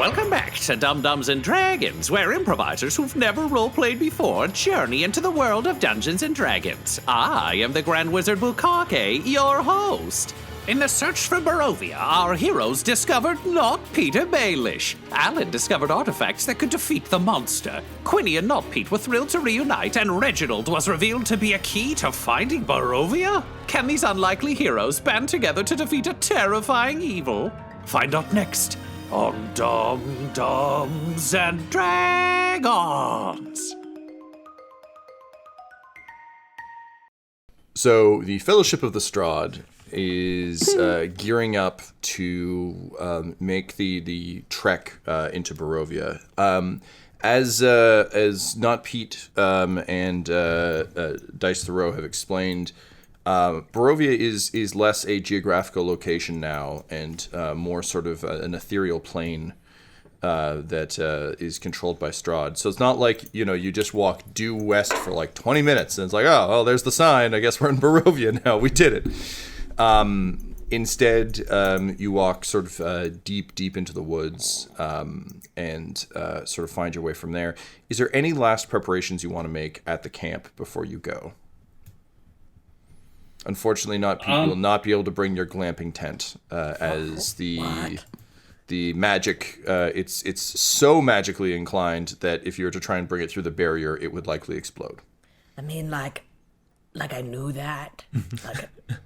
Welcome back to Dum-Dums and Dragons, where improvisers who've never roleplayed before journey into the world of Dungeons and Dragons. I am the Grand Wizard Bukake, your host. In the search for Barovia, our heroes discovered Not Petyr Baelish. Alyn discovered artifacts that could defeat the monster. Quinny and Not Pete were thrilled to reunite, and Reginald was revealed to be a key to finding Barovia? Can these unlikely heroes band together to defeat a terrifying evil? Find out next on Dum-Dums and Dragons. So the Fellowship of the Strahd is gearing up to make the trek into Barovia. As Not Pete and Dice Thoreau have explained, Barovia is less a geographical location now and more sort of an ethereal plane that is controlled by Strahd. So it's not like, you just walk due west for like 20 minutes and it's like, oh, well, there's the sign. I guess we're in Barovia now. We did it. Instead, you walk sort of deep into the woods and sort of find your way from there. Is there any last preparations you want to make at the camp before you go? Unfortunately, you will not be able to bring your glamping tent as the magic. It's so magically inclined that if you were to try and bring it through the barrier, it would likely explode. I mean, like I knew that,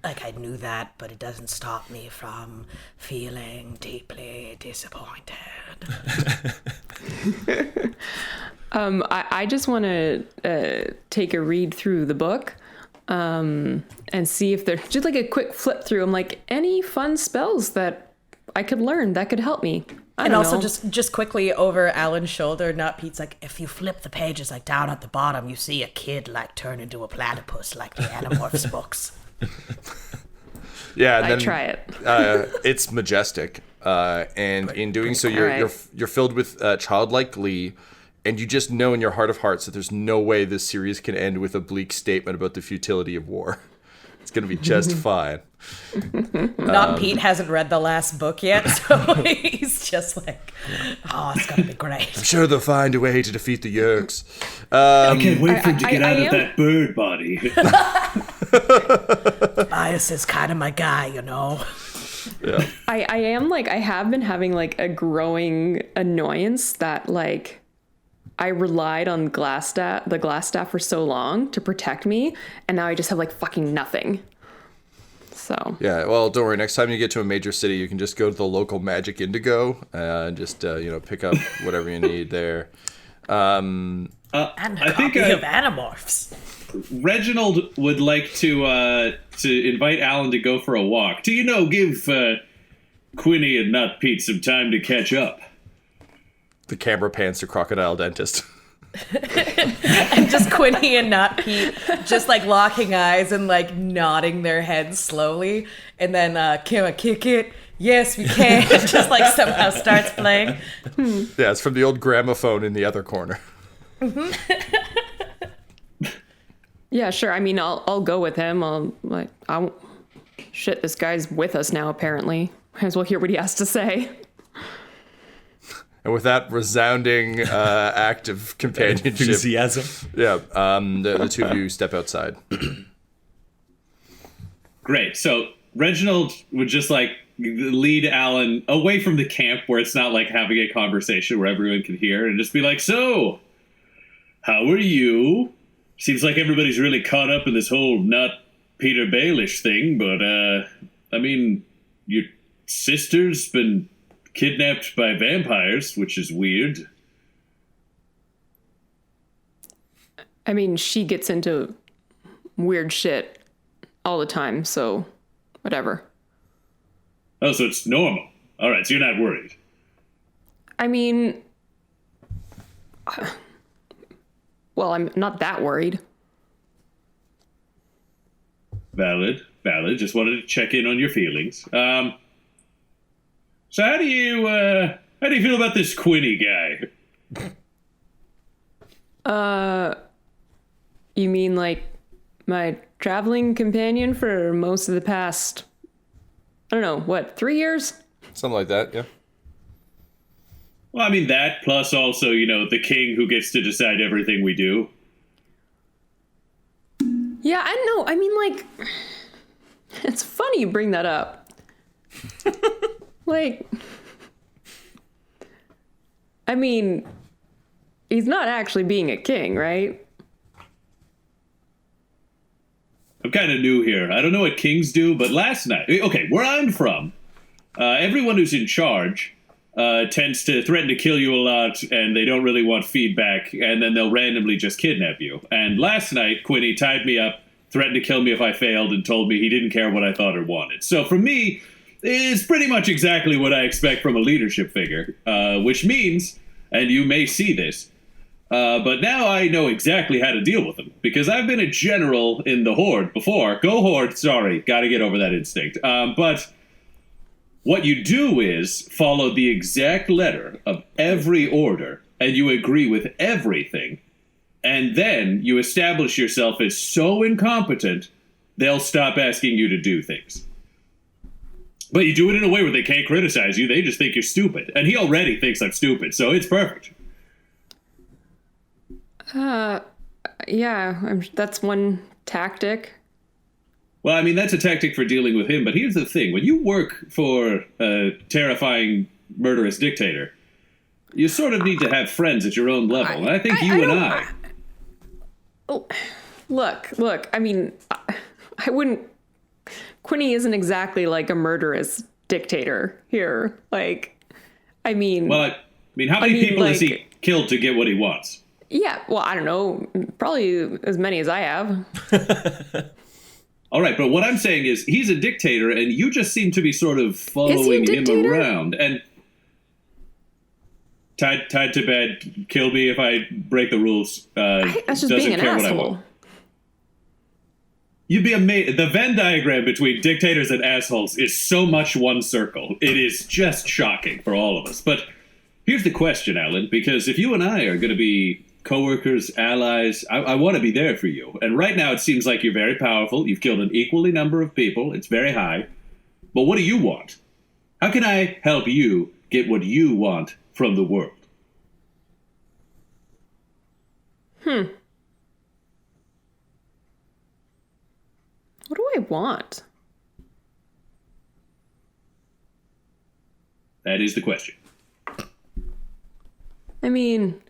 like I knew that, but it doesn't stop me from feeling deeply disappointed. I just want to take a read through the book. And see if there's just like a quick flip through. I'm like, any fun spells that I could learn that could help me. I don't know. just quickly over Alan's shoulder, Not Pete's like, if you flip the pages like down at the bottom, you see a kid like turn into a platypus like the Animorphs books. Yeah, and then, try it. It's majestic, and in doing so, you're filled with childlike glee. And you just know in your heart of hearts that there's no way this series can end with a bleak statement about the futility of war. It's going to be just fine. Not Pete hasn't read the last book yet, so he's just like, oh, it's going to be great. I'm sure they'll find a way to defeat the Yerks. I can't wait for him to get out of that bird body. Bias is kind of my guy, Yeah. I am like, I have been having like a growing annoyance that like, I relied on the glass staff for so long to protect me, and now I just have like fucking nothing. So yeah, well, don't worry. Next time you get to a major city, you can just go to the local Magic Indigo and just pick up whatever you need there. And a copy of Animorphs. Reginald would like to invite Alyn to go for a walk. Give Quinny and Not Pete some time to catch up. The camera pans to Crocodile Dentist. And just Quinny and Not Pete just like locking eyes and like nodding their heads slowly. And then can I kick it? Yes, we can. Just like somehow starts playing. Yeah, it's from the old gramophone in the other corner. yeah, sure. I mean, I'll go with him. Shit, this guy's with us now, apparently. Might as well hear what he has to say. And with that resounding act of companionship, enthusiasm, the two of you step outside. Great. So Reginald would just like lead Alyn away from the camp where it's not like having a conversation where everyone can hear, and just be like, "So, how are you? Seems like everybody's really caught up in this whole Not Petyr Baelish thing, but I mean, your sister's been kidnapped by vampires, which is weird." I mean, she gets into weird shit all the time, so whatever. Oh, so it's normal. All right, so you're not worried. I mean, well, I'm not that worried. Valid. Just wanted to check in on your feelings. So how do you feel about this Quinny guy? You mean like my traveling companion for most of the past, I don't know, 3 years? Something like that, yeah. Well, I mean, that plus also, the king who gets to decide everything we do. Yeah, I know. I mean, like, it's funny you bring that up. Like, I mean, he's not actually being a king, right? I'm kind of new here. I don't know what kings do, but last night, okay, where I'm from, everyone who's in charge tends to threaten to kill you a lot, and they don't really want feedback, and then they'll randomly just kidnap you. And last night, Quinny tied me up, threatened to kill me if I failed, and told me he didn't care what I thought or wanted. So for me, it's pretty much exactly what I expect from a leadership figure, which means, and you may see this, but now I know exactly how to deal with them, because I've been a general in the Horde before. Go Horde, sorry, gotta get over that instinct. But what you do is follow the exact letter of every order, and you agree with everything, and then you establish yourself as so incompetent, they'll stop asking you to do things. But you do it in a way where they can't criticize you, they just think you're stupid. And he already thinks I'm stupid, so it's perfect. Yeah, that's one tactic. Well, I mean, that's a tactic for dealing with him, but here's the thing. When you work for a terrifying, murderous dictator, you sort of need to have friends at your own level. And I think Oh, look, I mean, I wouldn't... Quinny isn't exactly like a murderous dictator here. Like, I mean... Well, I mean, how many people has he killed to get what he wants? Yeah, well, I don't know. Probably as many as I have. All right, but what I'm saying is he's a dictator, and you just seem to be sort of following him around. And tied to bed, kill me if I break the rules. That's just being an asshole. You'd be amazed. The Venn diagram between dictators and assholes is so much one circle. It is just shocking for all of us. But here's the question, Alyn, because if you and I are going to be coworkers, allies, I want to be there for you. And right now it seems like you're very powerful. You've killed an equally number of people. It's very high. But what do you want? How can I help you get what you want from the world? What do I want? That is the question. I mean...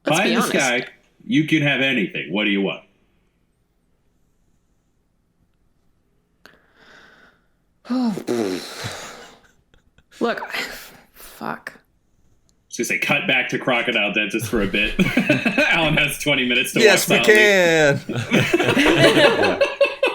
Pie in the sky, you can have anything. What do you want? Look, fuck. I was going to say, cut back to Crocodile Dentist for a bit. Alyn has 20 minutes to yes, watch we can.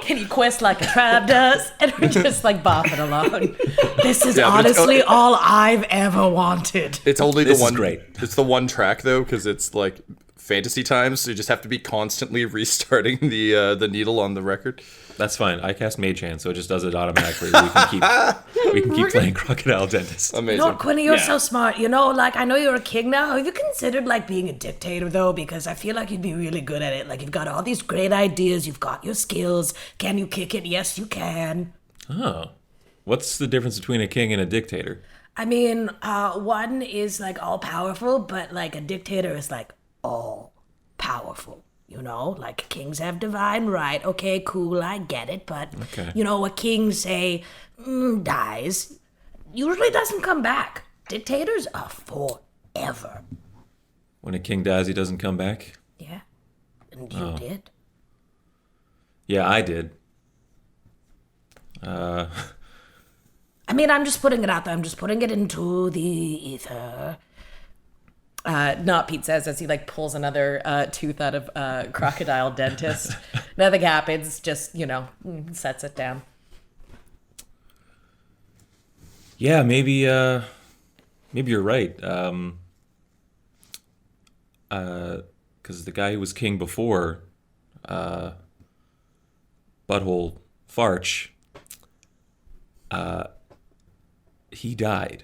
Can you quest like a tribe does? And we're just like bopping along. This is honestly all I've ever wanted. It's only This the one. is great. It's the one track though, because it's like fantasy times, so you just have to be constantly restarting the needle on the record. That's fine. I cast Mage Hand, so it just does it automatically. We can keep playing Crocodile Dentist. Amazing. No, Quinny, you're so smart. Like, I know you're a king now. Have you considered, like, being a dictator, though? Because I feel like you'd be really good at it. Like, you've got all these great ideas. You've got your skills. Can you kick it? Yes, you can. Oh. What's the difference between a king and a dictator? I mean, one is, like, all-powerful, but, like, a dictator is, like, all-powerful. Like kings have divine right. Okay, cool, I get it. But, a king, say, dies, usually doesn't come back. Dictators are forever. When a king dies, he doesn't come back? Yeah. And you did? Yeah, I did. I mean, I'm just putting it out there. I'm just putting it into the ether. Not Pete says as he like pulls another tooth out of Crocodile Dentist. Nothing happens, just, sets it down. Yeah, maybe you're right. Because the guy who was king before, Butthole Farch, he died.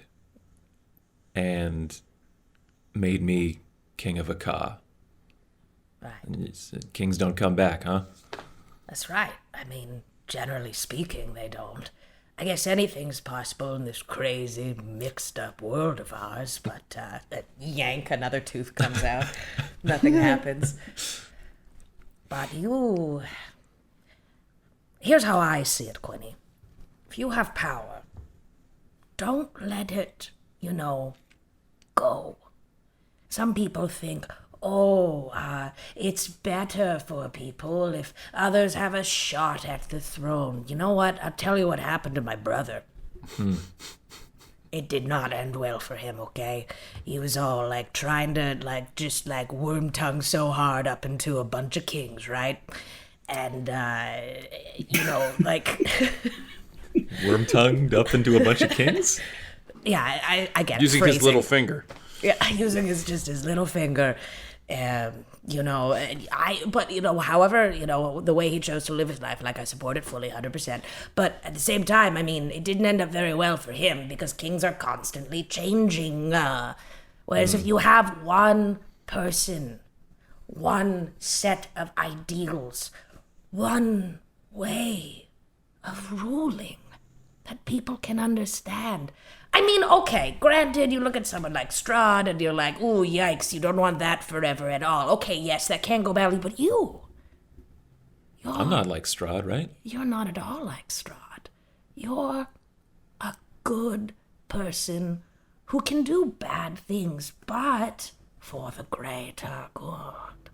And made me king of Akka. Right. And kings don't come back, huh? That's right. I mean, generally speaking, they don't. I guess anything's possible in this crazy, mixed-up world of ours, but, Yank, another tooth comes out. Nothing happens. but here's how I see it, Quinny. If you have power, don't let it, go. Some people think, it's better for people if others have a shot at the throne. You know what? I'll tell you what happened to my brother. It did not end well for him, okay? He was all, trying to, worm tongue so hard up into a bunch of kings, right? And, Worm tongued up into a bunch of kings? Yeah, I get it. Using his little finger. Yeah, using his little finger. However, the way he chose to live his life, I support it fully, 100%. But at the same time, it didn't end up very well for him because kings are constantly changing. Whereas if you have one person, one set of ideals, one way of ruling that people can understand. Okay, granted, you look at someone like Strahd and you're like, ooh, yikes, you don't want that forever at all. Okay, yes, that can go badly, but I'm not like Strahd, right? You're not at all like Strahd. You're a good person who can do bad things, but for the greater good.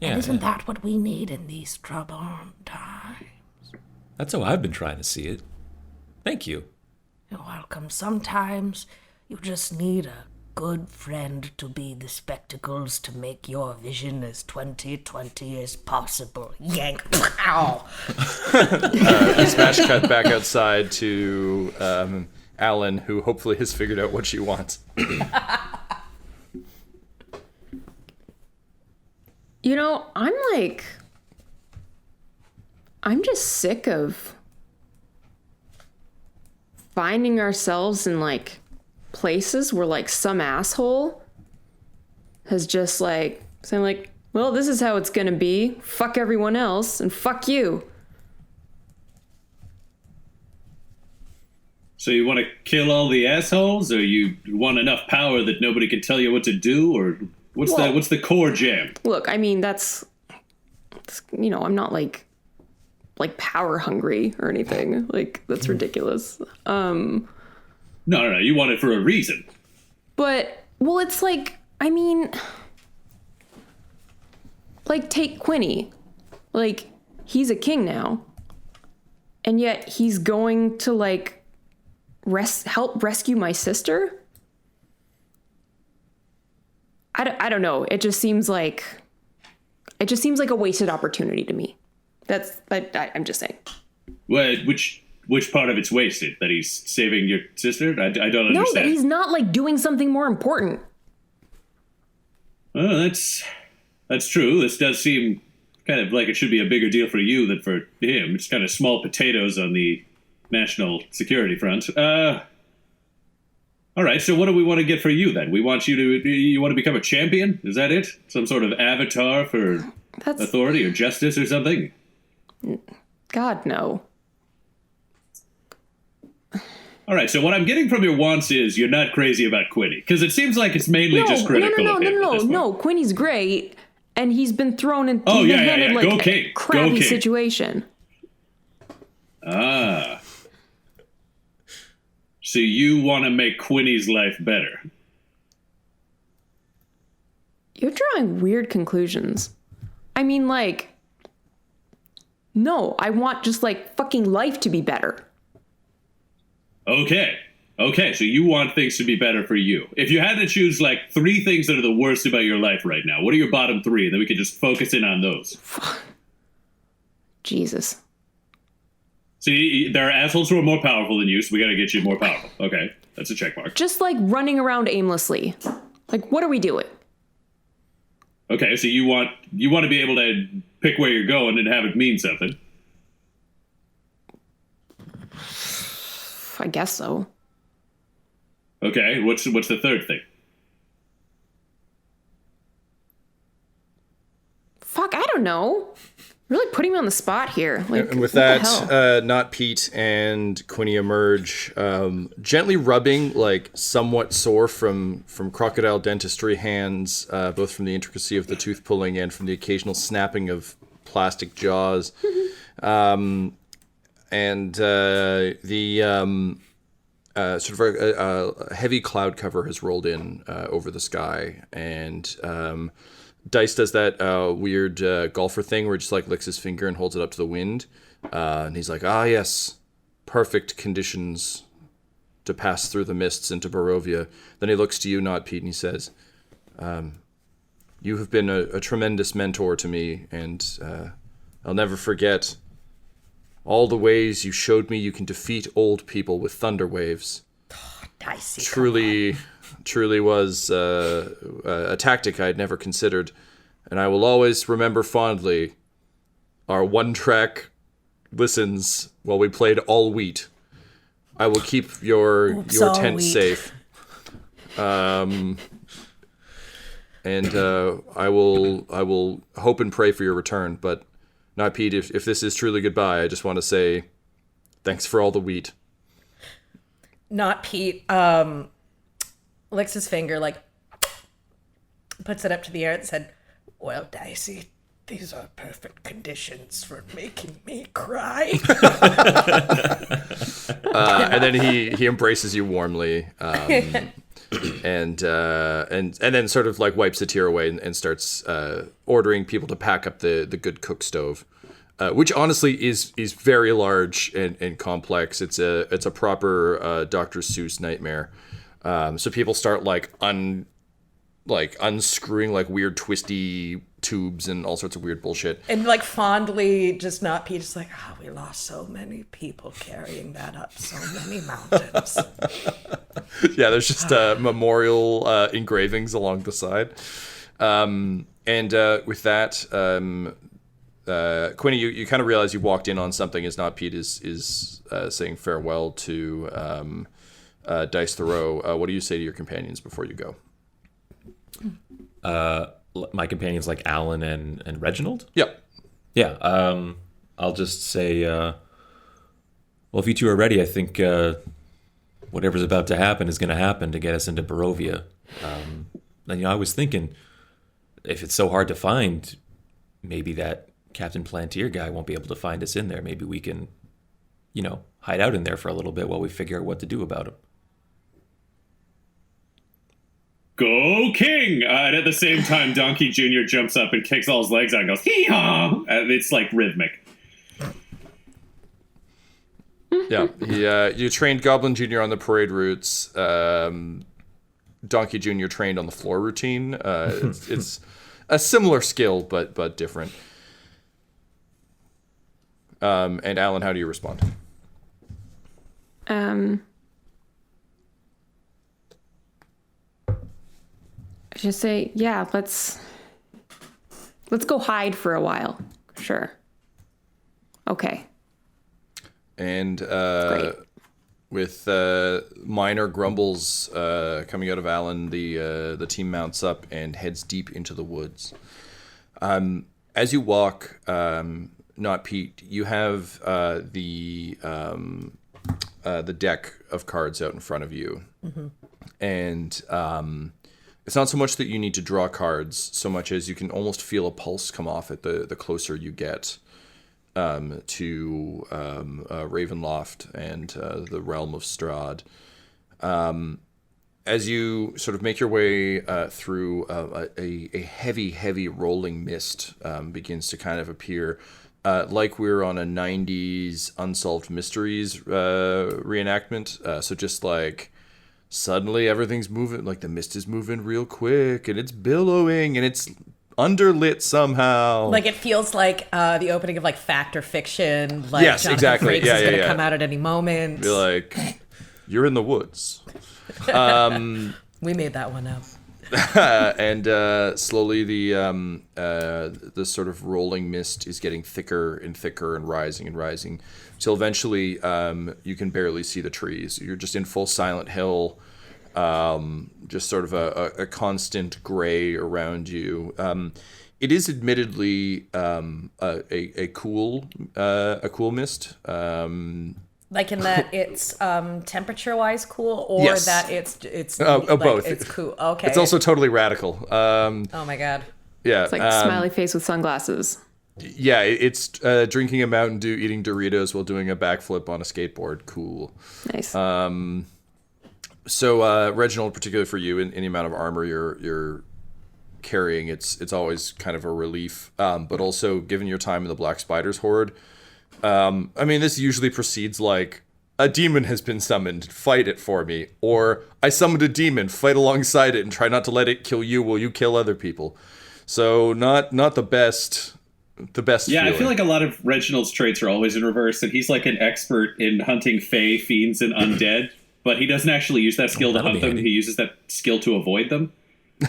Yeah. And isn't that what we need in these troubled times? That's how I've been trying to see it. Thank you. You're welcome. Sometimes you just need a good friend to be the spectacles to make your vision as 2020 as possible. Yank. Ow. Smash cut back outside to Alyn, who hopefully has figured out what she wants. I'm just sick of finding ourselves in places where some asshole has just saying well, this is how it's gonna be. Fuck everyone else and fuck you. So you want to kill all the assholes, or you want enough power that nobody can tell you what to do, or what's the core jam? Look, that's I'm not like power hungry or anything. That's ridiculous. No, you want it for a reason. But it's take Quinny. He's a king now. And yet he's going to help rescue my sister? I don't know. It just seems like a wasted opportunity to me. I'm just saying. Well, which part of it's wasted? That he's saving your sister? I don't understand. No, that he's not doing something more important. Oh, that's true. This does seem kind of like it should be a bigger deal for you than for him. It's kind of small potatoes on the national security front. All right, so what do we want to get for you then? We want you want to become a champion? Is that it? Some sort of avatar for authority or justice or something? God, no. All right, so what I'm getting from your wants is you're not crazy about Quinny, because it seems like it's mainly just critical of him. No, Quinny's great, and he's been thrown into a crappy situation. Ah. So you want to make Quinny's life better? You're drawing weird conclusions. No, I want just fucking life to be better. Okay, so you want things to be better for you. If you had to choose 3 things that are the worst about your life right now, what are your bottom 3? And then we can just focus in on those. Jesus. See, there are assholes who are more powerful than you, so we gotta get you more powerful. Okay, that's a check mark. Just running around aimlessly. What are we doing? Okay, so you want to be able to pick where you're going and have it mean something. I guess so. Okay, what's the third thing? Fuck, I don't know. Really putting me on the spot here. Like, And with what the hell? that, Not Pete and Quinny emerge, gently rubbing, like somewhat sore from crocodile dentistry hands, both from the intricacy of the tooth pulling and from the occasional snapping of plastic jaws. And sort of a heavy cloud cover has rolled in over the sky, and Dice does that weird golfer thing where he just like licks his finger and holds it up to the wind, and he's like, "Ah, yes, perfect conditions to pass through the mists into Barovia." Then he looks to you, Not Pete, and he says, "You have been a tremendous mentor to me, and I'll never forget all the ways you showed me you can defeat old people with thunder waves. Dicey. Truly was a tactic I had never considered, and I will always remember fondly our one-track listens while we played All Wheat. I will keep your All tent Wheat. safe, and I will hope and pray for your return. But Not Pete, if this is truly goodbye, I just want to say thanks for all the wheat." Not Pete licks his finger, like, puts it up to the air and said, "Well, Dicey, these are perfect conditions for making me cry." And then he embraces you warmly, and then sort of like wipes a tear away and starts ordering people to pack up the good cook stove, which honestly is very large and complex. It's a proper Dr. Seuss nightmare. So people start like unscrewing like weird twisty tubes and all sorts of weird bullshit. And like fondly, just Not Pete, just like, "Oh, we lost so many people carrying that up so many mountains." Yeah, there's just memorial engravings along the side. And with that, Quinny, you kind of realize you walked in on something as Not Pete is saying farewell to Dice Thoreau. What do you say to your companions before you go? My companions like Alyn and Reginald? Yep. Yeah. I'll just say, well, if you two are ready, I think whatever's about to happen is going to happen to get us into Barovia. And, I was thinking, if it's so hard to find, maybe that Captain Plantier guy won't be able to find us in there. Maybe we can, hide out in there for a little bit while we figure out what to do about him. Go King! And at the same time, Donkey Jr. jumps up and kicks all his legs out and goes, hee-haw! And it's like rhythmic. Yeah, you trained Goblin Jr. on the parade routes. Donkey Jr. trained on the floor routine. It's a similar skill, but different. And Alyn, how do you respond? Just say, yeah, let's go hide for a while. Sure. Okay. And Great. with minor grumbles coming out of Alyn, the team mounts up and heads deep into the woods. As you walk, Not Pete, you have the deck of cards out in front of you, and it's not so much that you need to draw cards, so much as you can almost feel a pulse come off it the closer you get to Ravenloft and the realm of Strahd. As you sort of make your way through a heavy rolling mist begins to kind of appear, like we're on a 90s Unsolved Mysteries reenactment. So just like suddenly everything's moving, like the mist is moving real quick and it's billowing and it's underlit somehow. Like it feels like the opening of like Fact or Fiction. Like Yes, Jonathan exactly. Frakes Yeah, is yeah, gonna yeah. come out at any moment. Be like, you're in the woods. We made that one up. And slowly the sort of rolling mist is getting thicker and thicker and rising till eventually you can barely see the trees. You're just in full Silent Hill, just sort of a constant gray around you. It is admittedly a cool mist. Like in that it's temperature wise cool, or Yes. that it's like, both. It's cool. Okay. It's also totally radical. Oh my god. Yeah, It's like smiley face with sunglasses. yeah. It's drinking a Mountain Dew, eating Doritos while doing a backflip on a skateboard. Cool. Nice. So Reginald, particularly for you, in any amount of armor you're carrying, it's always kind of a relief. But also, given your time in the Black Spiders Horde, I mean, this usually precedes like a demon has been summoned, fight it for me, or I summoned a demon, fight alongside it, and try not to let it kill you while you kill other people. So not the best. The best. Yeah, feeling. I feel like a lot of Reginald's traits are always in reverse, and he's like an expert in hunting fae, fiends, and undead. But he doesn't actually use that skill to that'll hunt be them. handy. He uses that skill to avoid them.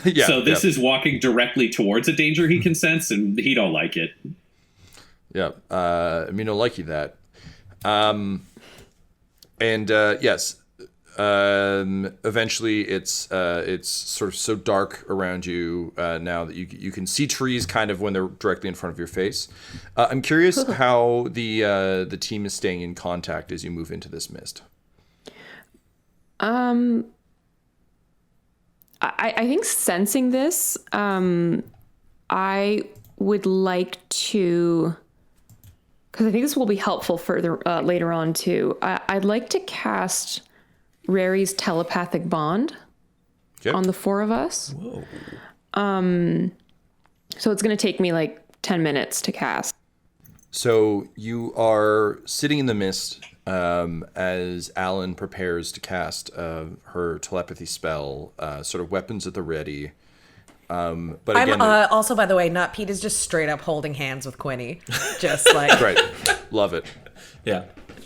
Yeah. So this is walking directly towards a danger he can sense, and he don't like it. Yeah, I mean, I like you that. Yes, eventually it's sort of so dark around you now that you can see trees kind of when they're directly in front of your face. I'm curious how the team is staying in contact as you move into this mist. I think sensing this, I would like to, because I think this will be helpful further later on too. I'd like to cast Rary's telepathic bond Okay. on the four of us. Whoa. So it's going to take me like 10 minutes to cast. So you are sitting in the mist as Alyn prepares to cast her telepathy spell, sort of weapons at the ready. But again, I'm also, by the way, Not Pete is just straight up holding hands with Quinny, just like right, love it. Yeah.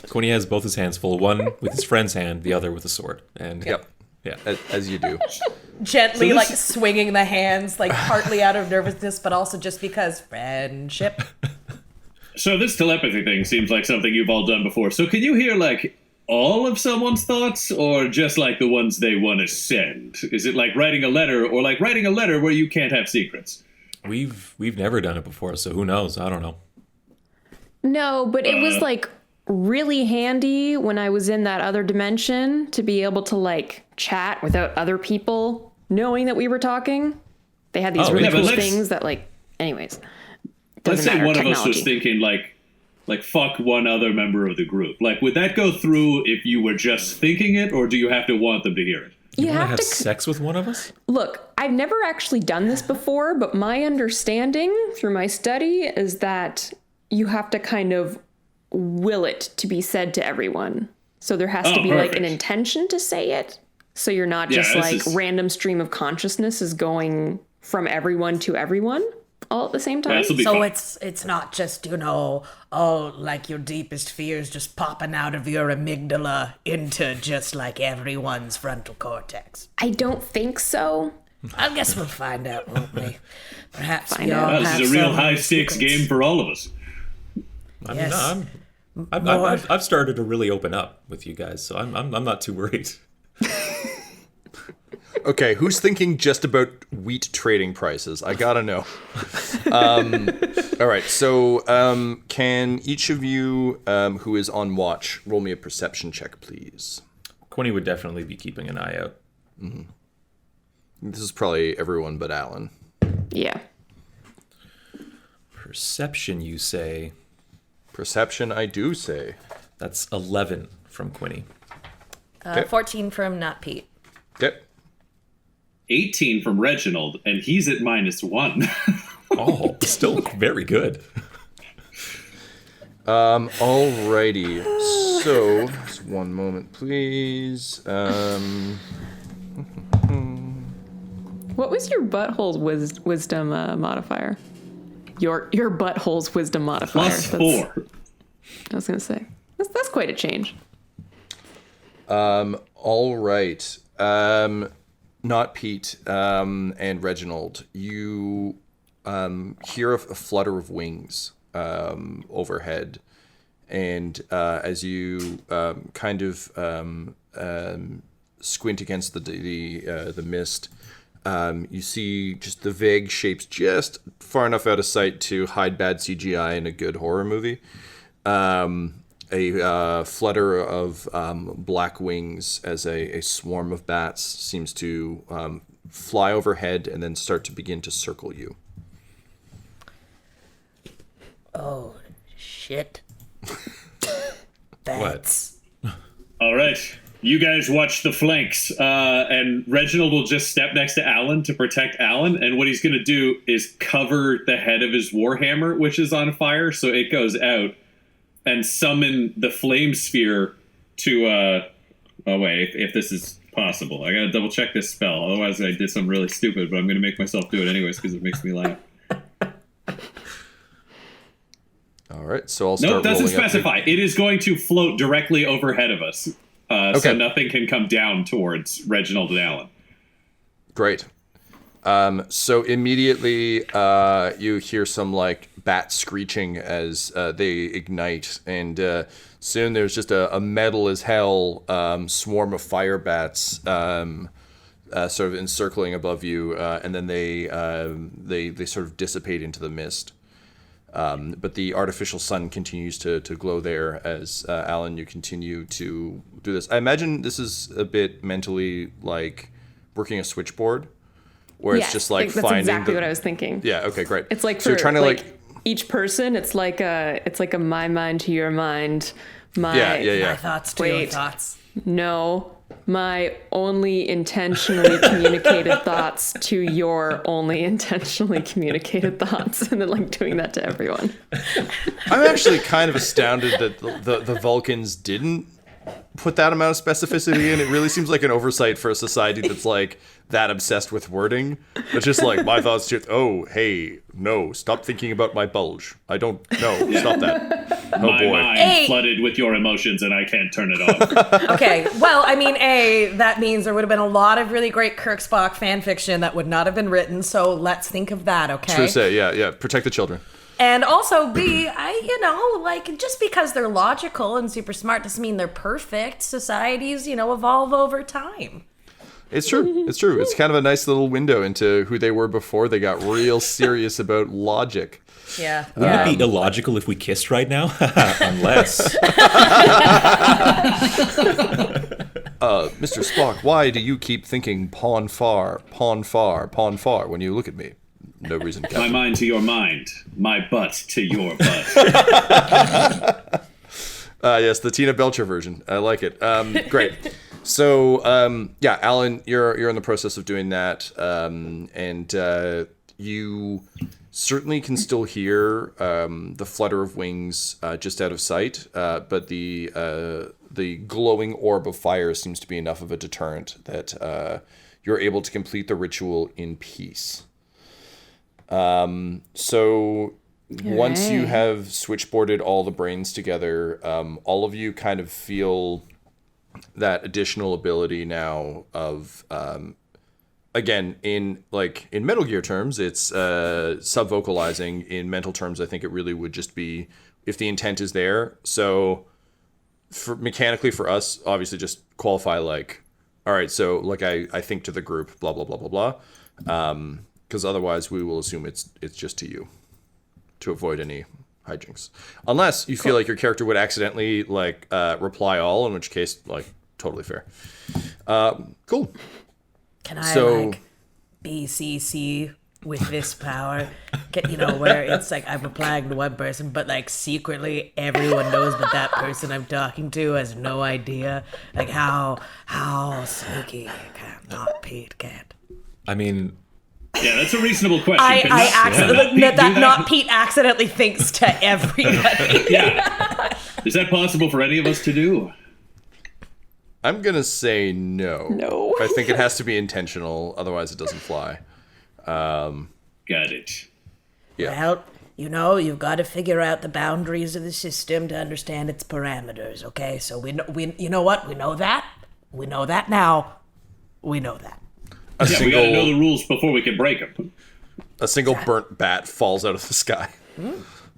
Quinny has both his hands full, one with his friend's hand, the other with a sword. And Yep, yeah. as you do. gently So like this- swinging the hands, like partly out of nervousness, but also just because friendship. So this telepathy thing seems like something you've all done before. So can you hear like all of someone's thoughts, or just like the ones they want to send? Is it like writing a letter, or like writing a letter where you can't have secrets? We've never done it before, so who knows? I don't know. No, but it was like really handy when I was in that other dimension to be able to like chat without other people knowing that we were talking. They had these Oh, really yeah, but cool let's- things that like, anyways. Let's Doesn't say matter, one of us technology. was thinking like fuck one other member of the group. Like, would that go through if you were just thinking it, or do you have to want them to hear it? You Want to have have to sex with one of us? look, I've never actually done this before, but my understanding through my study is that you have to kind of will it to be said to everyone. So there has to be like an perfect. intention to say it. So you're not Yeah, just this like is- random stream of consciousness is going from everyone to everyone all at the same time. This'll be So fun. it's not just, like your deepest fears just popping out of your amygdala into just like everyone's frontal cortex. I don't think so. I guess we'll find out, won't we? Perhaps we Find all out. This have is a real some high stakes secrets. game for all of us. I Yes. mean, I've started to really open up with you guys, so I'm not too worried. Okay, who's thinking just about wheat trading prices? I gotta know. All right, so can each of you who is on watch roll me a perception check, please? Quinny would definitely be keeping an eye out. This is probably everyone but Alyn. Yeah. Perception, you say? Perception, I do say. That's 11 from Quinny. 14 from Not Pete. Okay. 18 from Reginald, and he's at -1. Oh, still very good. Alrighty. So, just one moment, please. What was your butthole's wisdom modifier? Your butthole's wisdom modifier. +4. I was gonna say that's quite a change. All right. Not Pete and Reginald. You hear a flutter of wings overhead, and as you kind of squint against the mist, You see just the vague shapes just far enough out of sight to hide bad CGI in a good horror movie. A flutter of black wings as a swarm of bats seems to fly overhead and then start to begin to circle you. Oh, shit. Bats. All right. You guys watch the flanks, and Reginald will just step next to Alyn to protect Alyn, and what he's going to do is cover the head of his warhammer, which is on fire, so it goes out, and summon the flame sphere to, oh wait, if this is possible. I gotta double check this spell, otherwise I did something really stupid, but I'm going to make myself do it anyways, because it makes me laugh. All right, so I'll start Nope, doesn't rolling up specify. It is going to float directly overhead of us. So nothing can come down towards Reginald and Alyn. Great. So immediately you hear some like bat screeching as they ignite, and soon there's just a metal as hell swarm of fire bats sort of encircling above you, and then they sort of dissipate into the mist. But the artificial sun continues to glow there as, Alyn, you continue to do this. I imagine this is a bit mentally like working a switchboard, where it's just like that's finding exactly what I was thinking. Yeah, okay, great. It's like so you're trying to like each person, it's like a my mind to your mind. My thoughts to your thoughts. No. My only intentionally communicated thoughts to your only intentionally communicated thoughts, and then like doing that to everyone. I'm actually kind of astounded that the Vulcans didn't put that amount of specificity in. It really seems like an oversight for a society that's like that obsessed with wording. It's just like, my thoughts just, oh, hey, no, stop thinking about my bulge. I don't know. Stop that. Oh, my boy. mind flooded with your emotions and I can't turn it off. Okay, well, I mean, that means there would have been a lot of really great Kirk Spock fan fiction that would not have been written, so let's think of that, okay? True say, yeah. Protect the children. And also, B, just because they're logical and super smart doesn't mean they're perfect. Societies, evolve over time. It's true. It's kind of a nice little window into who they were before they got real serious about logic. Yeah. Wouldn't it be illogical if we kissed right now? Unless. Mr. Spock, why do you keep thinking pawn far, pawn far, pawn far when you look at me? No reason, Captain. My mind to your mind. My butt to your butt. Yes, the Tina Belcher version. I like it. Great. So, Alyn, you're in the process of doing that, and you certainly can still hear the flutter of wings just out of sight, but the glowing orb of fire seems to be enough of a deterrent that you're able to complete the ritual in peace. So once you have switchboarded all the brains together, all of you kind of feel that additional ability now of, again, in Metal Gear terms, it's sub-vocalizing. In mental terms, I think it really would just be if the intent is there. So mechanically for us, obviously just qualify like, all right, so like I think to the group, blah, blah, blah, blah, blah. Because otherwise we will assume it's just to you to avoid any hijinks. Unless you feel like your character would accidentally reply all, in which case totally fair. Cool. Can I BCC with this power? Where it's like I'm replying to one person, but secretly everyone knows that that person I'm talking to has no idea. Like how sneaky can Not Pete get? I mean, yeah, that's a reasonable question. I accidentally Not Pete accidentally thinks to everybody. Yeah. Is that possible for any of us to do? I'm gonna say no. No. I think it has to be intentional, otherwise it doesn't fly. Got it. Yeah. Well, you've got to figure out the boundaries of the system to understand its parameters. Okay, so we know what? We know that. We know that now. We know that. We got to know the rules before we can break them. A single burnt bat falls out of the sky.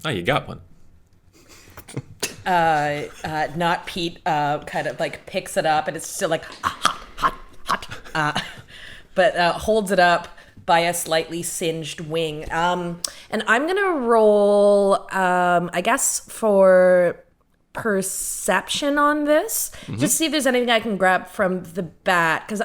oh, you got one. Not Pete kind of picks it up, and it's still hot. but holds it up by a slightly singed wing. And I'm going to roll, I guess, for perception on this. Just see if there's anything I can grab from the bat. Because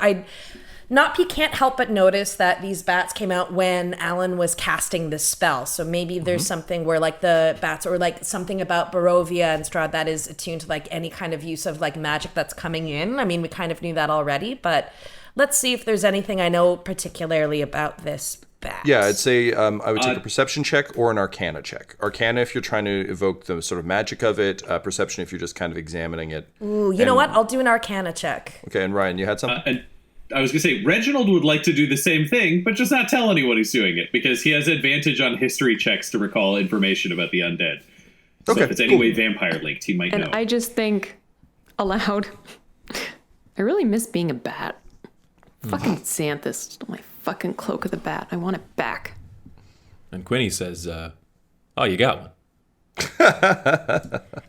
Not Petyr can't help but notice that these bats came out when Alyn was casting this spell. So maybe there's something where like the bats, or like something about Barovia and Strahd that is attuned to like any kind of use of like magic that's coming in. I mean, we kind of knew that already, but let's see if there's anything I know particularly about this bat. Yeah, I'd say I would take a perception check or an arcana check. Arcana if you're trying to evoke the sort of magic of it. Perception if you're just kind of examining it. Ooh, you know what? I'll do an arcana check. Okay, and Ryan, you had something? And I was going to say, Reginald would like to do the same thing, but just not tell anyone he's doing it, because he has advantage on history checks to recall information about the undead. So Okay, if it's any way vampire linked, he might And know. I just think aloud, I really miss being a bat. Fucking Xanthus stole my fucking cloak of the bat. I want it back. And Quinny says, oh, you got one.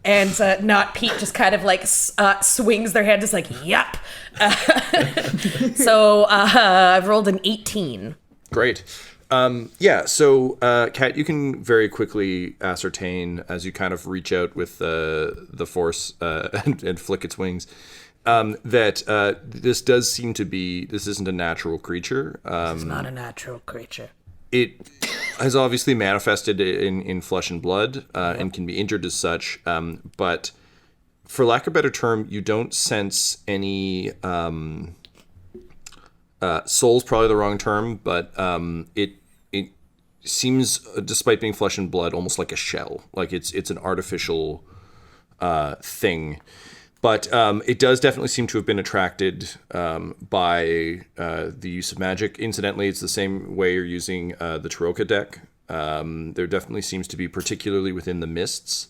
And Not Pete just kind of like swings their hand, just like, yup. So I've rolled an 18. Great. Yeah, so, Kat, you can very quickly ascertain as you kind of reach out with the force and flick its wings that this does seem to be, this isn't a natural creature. It's not a natural creature. It has obviously manifested in flesh and blood and can be injured as such, but for lack of a better term, you don't sense any soul's probably the wrong term, but it seems, despite being flesh and blood, almost like a shell, like it's an artificial thing. But it does definitely seem to have been attracted by the use of magic. Incidentally, it's the same way you're using the Taroka deck. There definitely seems to be, particularly within the mists,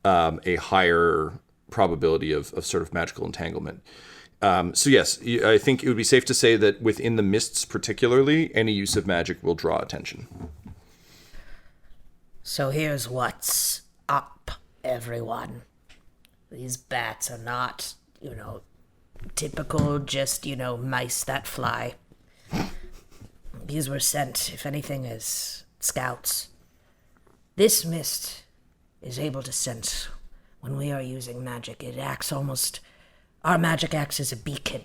a higher probability of sort of magical entanglement. So yes, I think it would be safe to say that within the mists particularly, any use of magic will draw attention. So here's what's up, everyone. These bats are not, typical just, mice that fly. These were sent, if anything, as scouts. This mist is able to sense when we are using magic. It acts almost... Our magic acts as a beacon,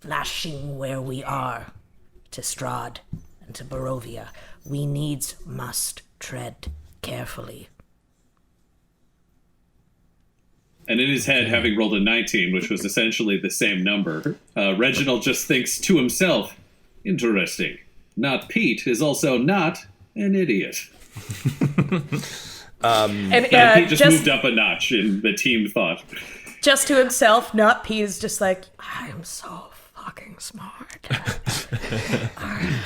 flashing where we are to Strahd and to Barovia. We needs must tread carefully. And in his head, having rolled a 19, which was essentially the same number, Reginald just thinks to himself, interesting. Not Pete is also not an idiot. And Pete just moved up a notch in the team thought. just to himself, Not Pete is just like, I am so fucking smart. I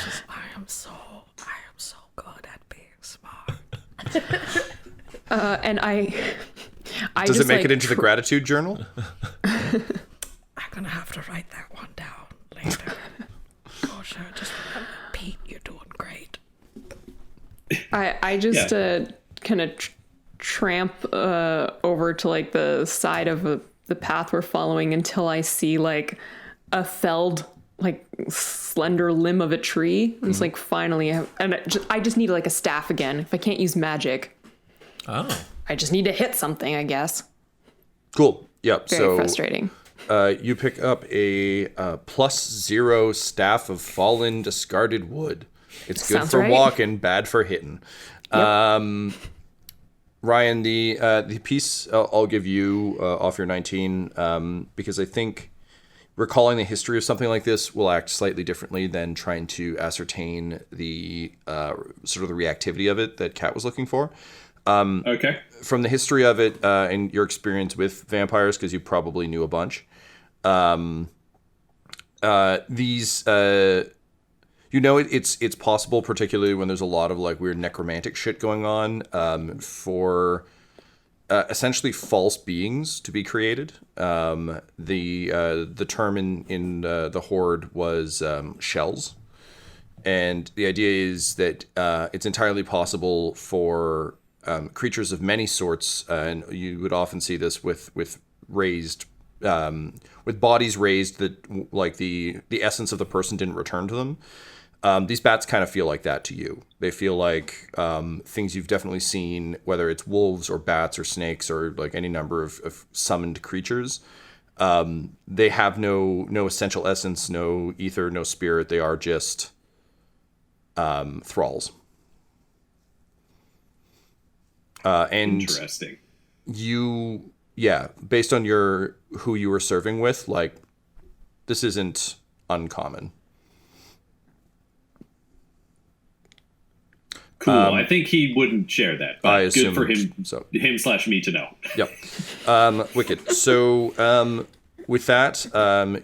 am so good at being smart. And I Does just, it make like, it into the gratitude journal? I'm gonna have to write that one down later. Oh, sure, just remember, Pete, you're doing great. I just kind of tramp over to like the side of the path we're following until I see like a felled, like slender limb of a tree. And it's like, finally, I just need like a staff again. If I can't use magic, I just need to hit something, I guess. Cool. Yep. Very frustrating. You pick up a +0 staff of fallen discarded wood. It's good Sounds for right. walking, bad for hitting. Yep. Ryan, the piece I'll give you off your 19 because I think recalling the history of something like this will act slightly differently than trying to ascertain the sort of the reactivity of it that Kat was looking for. Okay. From the history of it and your experience with vampires, because you probably knew a bunch, these it's possible, particularly when there's a lot of like weird necromantic shit going on, for essentially false beings to be created. The term in the Horde was shells, and the idea is that it's entirely possible for creatures of many sorts, and you would often see this with raised with bodies raised that like the essence of the person didn't return to them. These bats kind of feel like that to you. They feel like things you've definitely seen, whether it's wolves or bats or snakes or like any number of summoned creatures. They have no essential essence, no ether, no spirit. They are just thralls. And Interesting. Based on who you were serving with, like, this isn't uncommon. Cool. I think he wouldn't share that. But I assume good for him. So. Him/me to know. Yep. Wicked. So with that,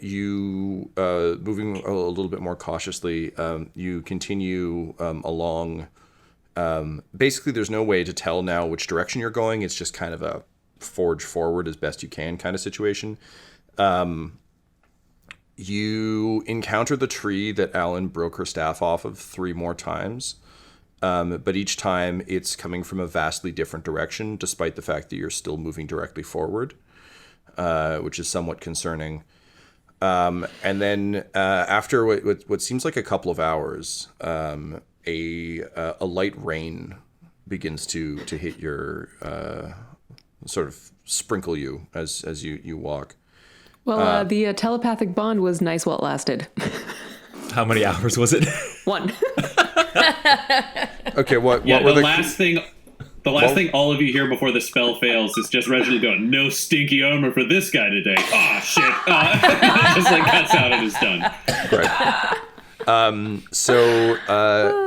you moving a little bit more cautiously, you continue along. Basically, there's no way to tell now which direction you're going. It's just kind of a forge forward as best you can kind of situation. You encounter the tree that Alyn broke her staff off of 3 more times. But each time it's coming from a vastly different direction, despite the fact that you're still moving directly forward, which is somewhat concerning. And then after what seems like a couple of hours, a light rain begins to hit your sort of sprinkle you as you walk. Well, the telepathic bond was nice while it lasted. How many hours was it? 1. Okay, what Yeah, were the last thing all of you hear before the spell fails is just Reginald going, "No stinky armor for this guy today." Ah, shit. Just like cuts out and is done. Right. So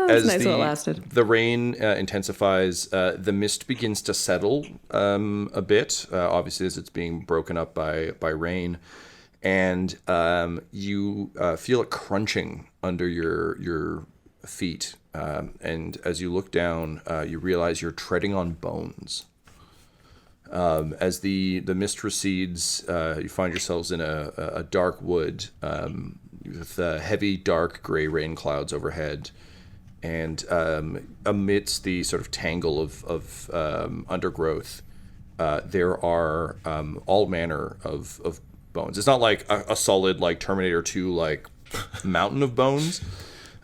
as nice while it lasted. the rain intensifies, the mist begins to settle a bit, obviously as it's being broken up by rain. And you feel it crunching under your feet. And as you look down, you realize you're treading on bones. As the mist recedes, you find yourselves in a dark wood with heavy, dark, gray rain clouds overhead. And amidst the sort of tangle of undergrowth, there are all manner of bones. It's not like a solid like Terminator 2 like mountain of bones,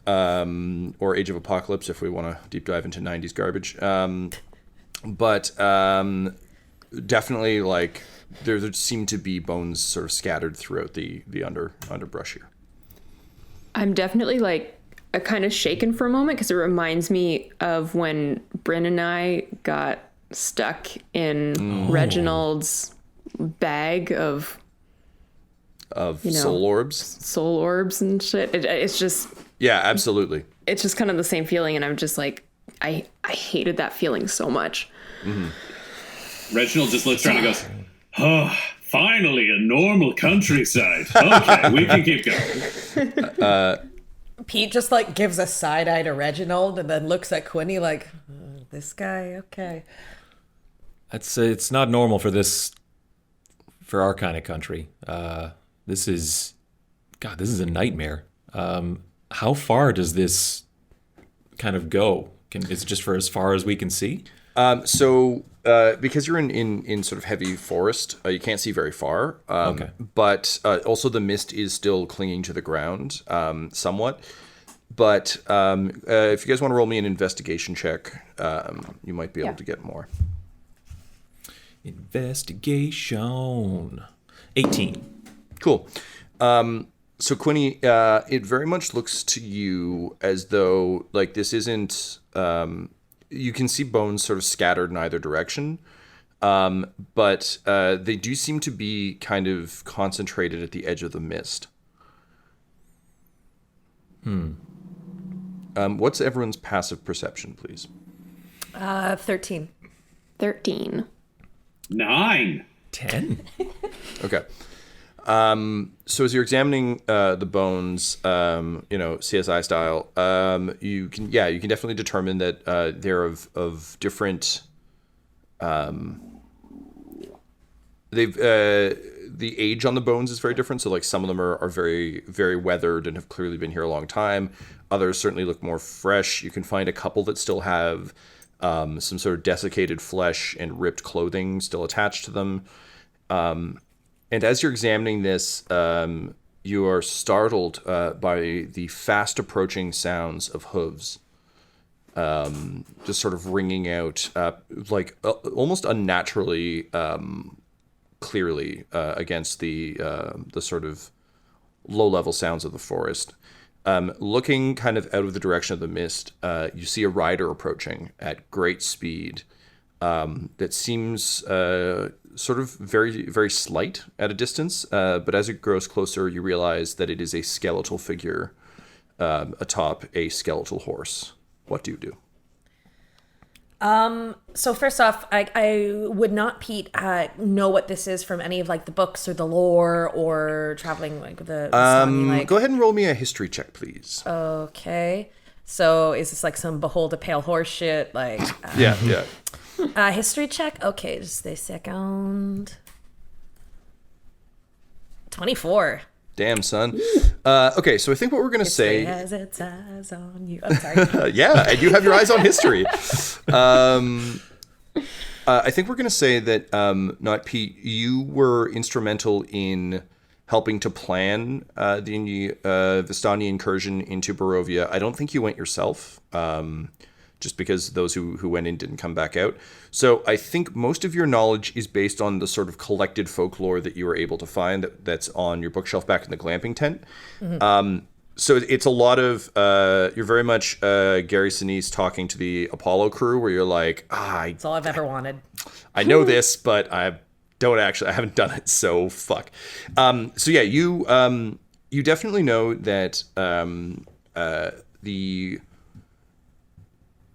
or Age of Apocalypse if we want to deep dive into 90s garbage. But definitely like there seem to be bones sort of scattered throughout the underbrush here. I'm definitely like kind of shaken for a moment because it reminds me of when Bryn and I got stuck in Reginald's bag of soul orbs and shit. It's just, yeah, absolutely. It's just kind of the same feeling, and I'm just like, I hated that feeling so much. Reginald just looks around and goes, "Oh, finally a normal countryside. Okay, we can keep going." Pete just like gives a side eye to Reginald and then looks at Quinny like, this guy, okay. It's not normal for our kind of country. This is a nightmare. How far does this kind of go? Is it just for as far as we can see? So because you're in sort of heavy forest, you can't see very far. Okay. But also the mist is still clinging to the ground somewhat. But if you guys want to roll me an investigation check, you might be able to get more. Investigation. 18. Cool. So Quinny, it very much looks to you as though like this isn't. You can see bones sort of scattered in either direction, but they do seem to be kind of concentrated at the edge of the mist. What's everyone's passive perception, please? 13. 13. 9. 10. Okay. So as you're examining the bones, CSI style, you can definitely determine that they're of different. The age on the bones is very different. So like some of them are very, very weathered and have clearly been here a long time. Others certainly look more fresh. You can find a couple that still have some sort of desiccated flesh and ripped clothing still attached to them. And as you're examining this, you are startled by the fast approaching sounds of hooves, just sort of ringing out almost unnaturally clearly against the sort of low-level sounds of the forest. Looking kind of out of the direction of the mist, you see a rider approaching at great speed that seems sort of very, very slight at a distance, but as it grows closer, you realize that it is a skeletal figure atop a skeletal horse. What do you do? So first off, I would not, Pete, know what this is from any of like the books or the lore or traveling like the Go ahead and roll me a history check, please. Okay. So is this like some behold a pale horse shit? Like Yeah. History check? Okay, just a second. 24. Damn, son. Okay, so I think what we're going to say... has its eyes on you. I'm sorry. Yeah, and you have your eyes on history. I think we're going to say that, Not Pete, you were instrumental in helping to plan the Vistani incursion into Barovia. I don't think you went yourself, just because those who went in didn't come back out. So I think most of your knowledge is based on the sort of collected folklore that you were able to find that's on your bookshelf back in the glamping tent. Mm-hmm. So it's a lot of, you're very much Gary Sinise talking to the Apollo crew where you're like, That's all I've ever wanted. I know this, but I haven't done it, so fuck. So yeah, you definitely know that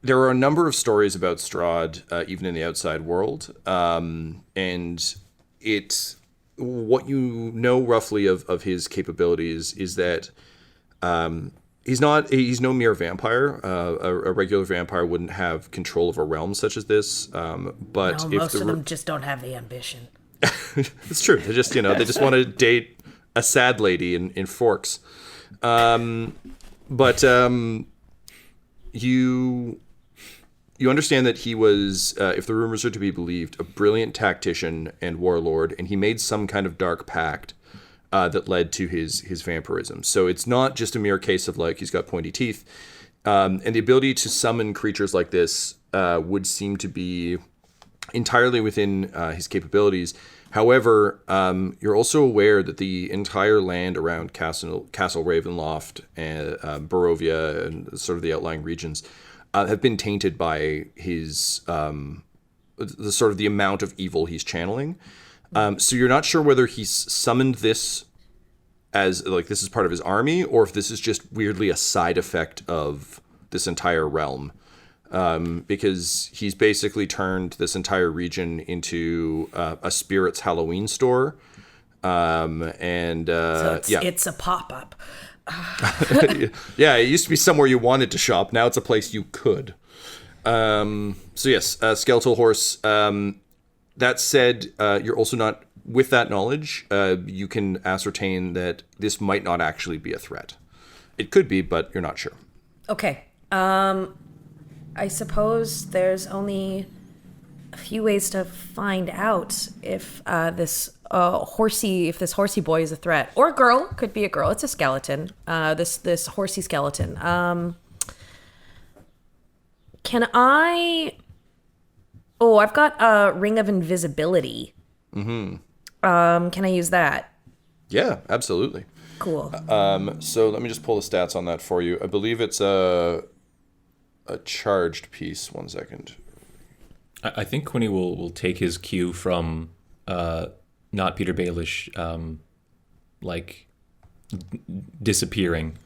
there are a number of stories about Strahd, even in the outside world, and what you know roughly of his capabilities is that he's no mere vampire. A regular vampire wouldn't have control of a realm such as this. But No, most of them just don't have the ambition. It's true. They just they just want to date a sad lady in Forks. But you understand that he was, if the rumors are to be believed, a brilliant tactician and warlord, and he made some kind of dark pact that led to his vampirism. So it's not just a mere case of like he's got pointy teeth, and the ability to summon creatures like this would seem to be entirely within his capabilities. However, you're also aware that the entire land around Castle Ravenloft and Barovia and sort of the outlying regions have been tainted by his the amount of evil he's channeling. So you're not sure whether he's summoned this as like this is part of his army, or if this is just weirdly a side effect of this entire realm. Because he's basically turned this entire region into a spirits Halloween store. It's a pop-up. Yeah, it used to be somewhere you wanted to shop. Now it's a place you could. So yes, skeletal horse. That said, you're also not, with that knowledge, you can ascertain that this might not actually be a threat. It could be, but you're not sure. Okay. I suppose there's only a few ways to find out if this horsey boy is a threat, or girl. Could be a girl. It's a skeleton. This horsey skeleton. Can I? Oh, I've got a ring of invisibility. Mm-hmm. Can I use that? Yeah, absolutely. Cool. So let me just pull the stats on that for you. I believe it's a charged piece. 1 second. I think Quinny will take his cue from Not Petyr Baelish, disappearing,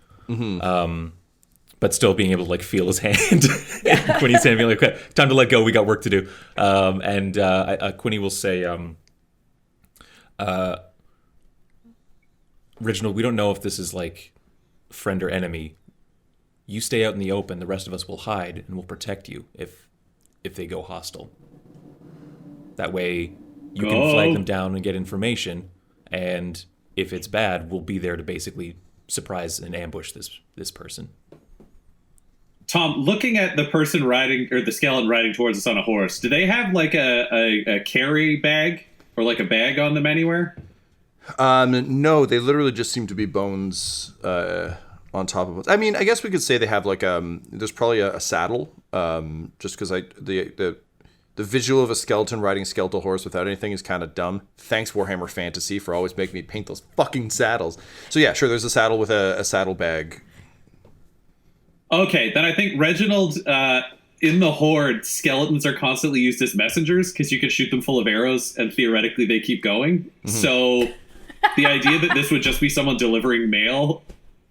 but still being able to like feel his hand. Quinny's hand being like, okay, time to let go. We got work to do. And Quinny will say, Reginald, we don't know if this is like friend or enemy. You stay out in the open. The rest of us will hide and we'll protect you if they go hostile. That way you can flag them down and get information. And if it's bad, we'll be there to basically surprise and ambush this person. Tom, looking at the person riding, or the skeleton riding towards us on a horse, do they have like a carry bag or like a bag on them anywhere? No, they literally just seem to be bones on top of bones. I mean, I guess we could say they have like there's probably a saddle. Just because the visual of a skeleton riding a skeletal horse without anything is kind of dumb. Thanks, Warhammer Fantasy, for always making me paint those fucking saddles. So yeah, sure, there's a saddle with a saddlebag. Okay, then I think Reginald, in the Horde, skeletons are constantly used as messengers because you can shoot them full of arrows and theoretically they keep going. Mm-hmm. So the idea that this would just be someone delivering mail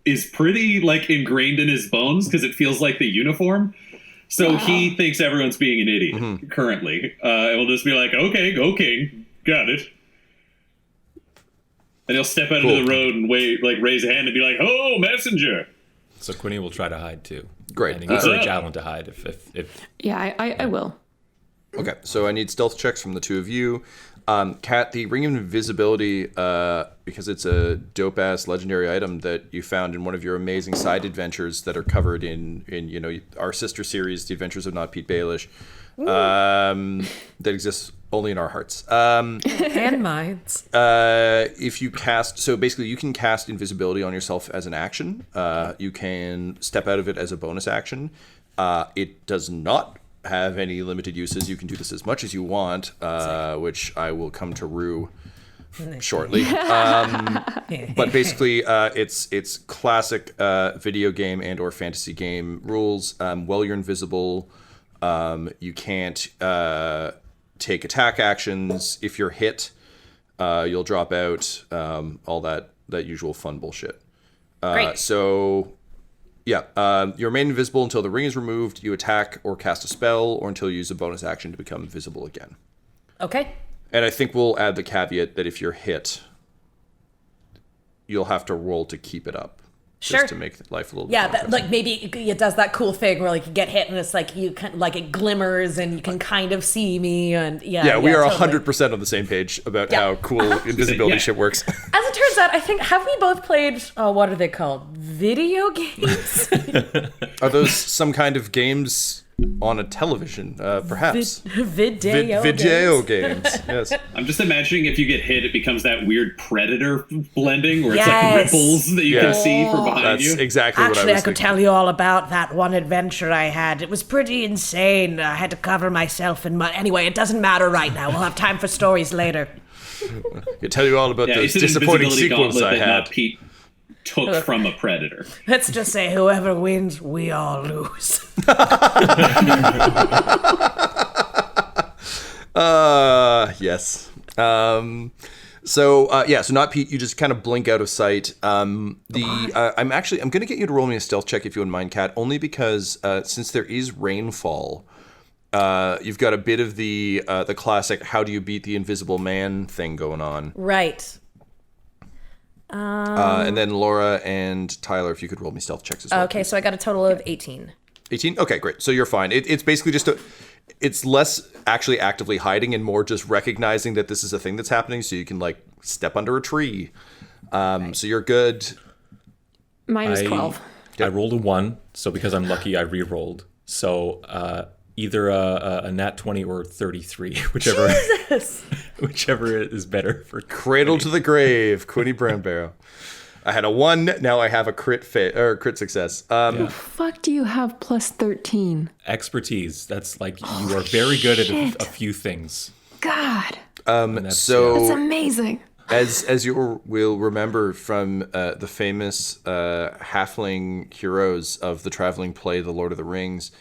is pretty like ingrained in his bones because it feels like the uniform. So he thinks everyone's being an idiot currently. And we'll just be like, okay, go king. Got it. And he'll step out into the road and raise a hand and be like, oh, messenger. So Quinny will try to hide too. Great. And encourage Alyn to hide if Yeah, I will. Okay, so I need stealth checks from the two of you. Kat, the Ring of Invisibility, because it's a dope-ass legendary item that you found in one of your amazing side adventures that are covered in our sister series, The Adventures of Not Petyr Baelish, that exists only in our hearts. And minds. If you cast... So basically, you can cast invisibility on yourself as an action. You can step out of it as a bonus action. It does not have any limited uses. You can do this as much as you want, which I will come to rue shortly. But basically, it's classic video game and or fantasy game rules. While you're invisible, you can't take attack actions. If you're hit, you'll drop out. All that usual fun bullshit. Great. So... Yeah, you remain invisible until the ring is removed, you attack or cast a spell, or until you use a bonus action to become visible again. Okay. And I think we'll add the caveat that if you're hit, you'll have to roll to keep it up. Sure. Just to make life a little Yeah, bit like maybe it does that cool thing where like you get hit and it's like you can like it glimmers and you can kind of see me and Yeah, we are totally. 100% on the same page about how cool invisibility shit works. As it turns out, I think have we both played what are they called? Video games? Are those some kind of games on a television, perhaps? Video games. Yes. I'm just imagining if you get hit, it becomes that weird Predator blending where it's like ripples that you can see from behind you. That's exactly what I was Actually, I thinking. could tell you all about that one adventure I had. It was pretty insane. I had to cover myself in mud. Anyway, it doesn't matter right now. We'll have time for stories later. I could tell you all about those it's an disappointing invisibility sequels gauntlet I that had. Pete took from a predator. Let's just say whoever wins, we all lose. Yes. So Not Pete, you just kind of blink out of sight. I'm going to get you to roll me a stealth check if you wouldn't mind, Kat, only because since there is rainfall, you've got a bit of the classic how do you beat the invisible man thing going on. Right. And then Laura and Tyler, if you could roll me stealth checks as well. Okay, so I got a total of 18. 18? Okay, great. So you're fine. It's basically just it's less actually actively hiding and more just recognizing that this is a thing that's happening so you can like step under a tree. So you're good. Mine is 12. I rolled a 1, so because I'm lucky, I re-rolled. So either a nat 20 or 33, whichever is better for Cradle to the grave, Quinny Brownbarrow. I had a 1, now I have a crit success. Fuck do you have plus 13? expertise. That's like you are very good at a few things. God. That's amazing. As you will remember from the famous halfling heroes of the traveling play, The Lord of the Rings,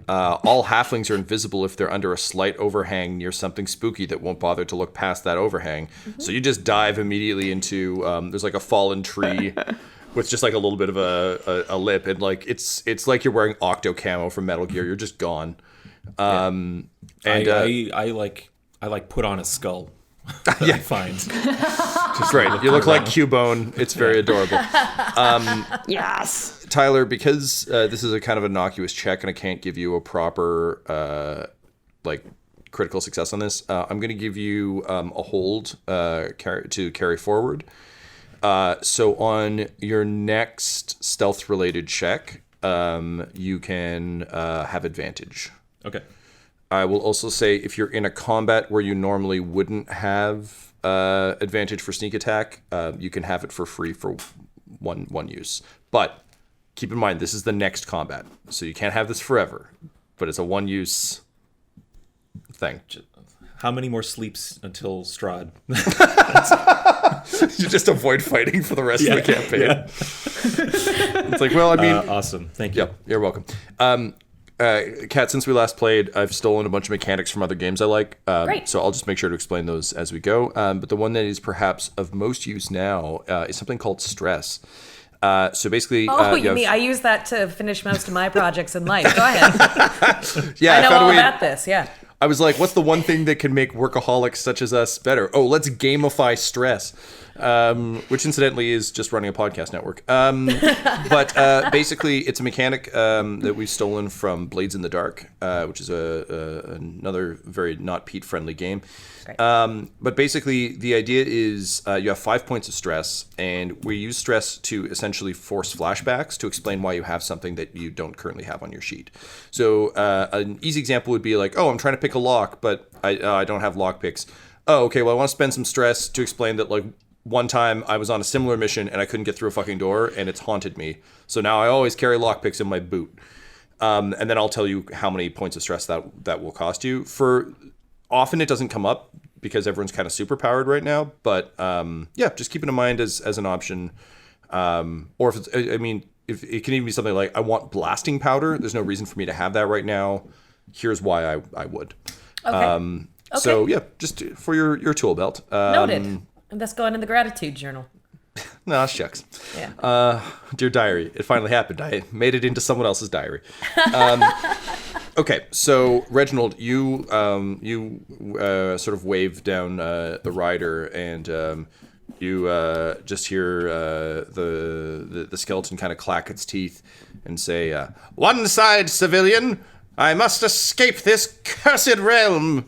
all halflings are invisible if they're under a slight overhang near something spooky that won't bother to look past that overhang. Mm-hmm. So you just dive immediately into there's like a fallen tree with just like a little bit of a lip, and like it's like you're wearing Octo camo from Metal Gear. You're just gone. And I like put on a skull. Yeah, fine. Just right. You look like Cubone. It's very adorable. Yes. Tyler, because this is a kind of innocuous check and I can't give you a proper critical success on this, I'm going to give you a hold to carry forward. So on your next stealth-related check, you can have advantage. Okay. I will also say if you're in a combat where you normally wouldn't have advantage for sneak attack, you can have it for free for one use. But keep in mind, this is the next combat, so you can't have this forever. But it's a one-use thing. How many more sleeps until Strahd? You just avoid fighting for the rest of the campaign. Yeah. It's like, well, I mean... awesome. Thank you. Yep, you're welcome. Kat, since we last played, I've stolen a bunch of mechanics from other games I like. Great. So I'll just make sure to explain those as we go. But the one that is perhaps of most use now is something called stress. So basically... you mean I use that to finish most of my projects in life. Go ahead. Yeah, I know all about this, yeah. I was like, what's the one thing that can make workaholics such as us better? Oh, let's gamify stress. Which incidentally is just running a podcast network. But basically, it's a mechanic that we've stolen from Blades in the Dark, which is another very not Pete friendly game. But basically, the idea is you have 5 points of stress, and we use stress to essentially force flashbacks to explain why you have something that you don't currently have on your sheet. So an easy example would be like, oh, I'm trying to pick a lock, but I don't have lock picks. Oh, okay, well, I want to spend some stress to explain that, like, one time I was on a similar mission and I couldn't get through a fucking door and it's haunted me. So now I always carry lockpicks in my boot. And then I'll tell you how many points of stress that will cost you. Often it doesn't come up because everyone's kind of super powered right now. But yeah, just keep it in mind as an option. Or if it's, if it can even be something like, I want blasting powder. There's no reason for me to have that right now. Here's why I would. Okay. So yeah, just for your tool belt. Noted. And that's going in the gratitude journal. No, shucks. Yeah. Dear diary, it finally happened. I made it into someone else's diary. Okay, so Reginald, you sort of wave down the rider, and you just hear the skeleton kind of clack its teeth and say, "One side, civilian! I must escape this cursed realm!"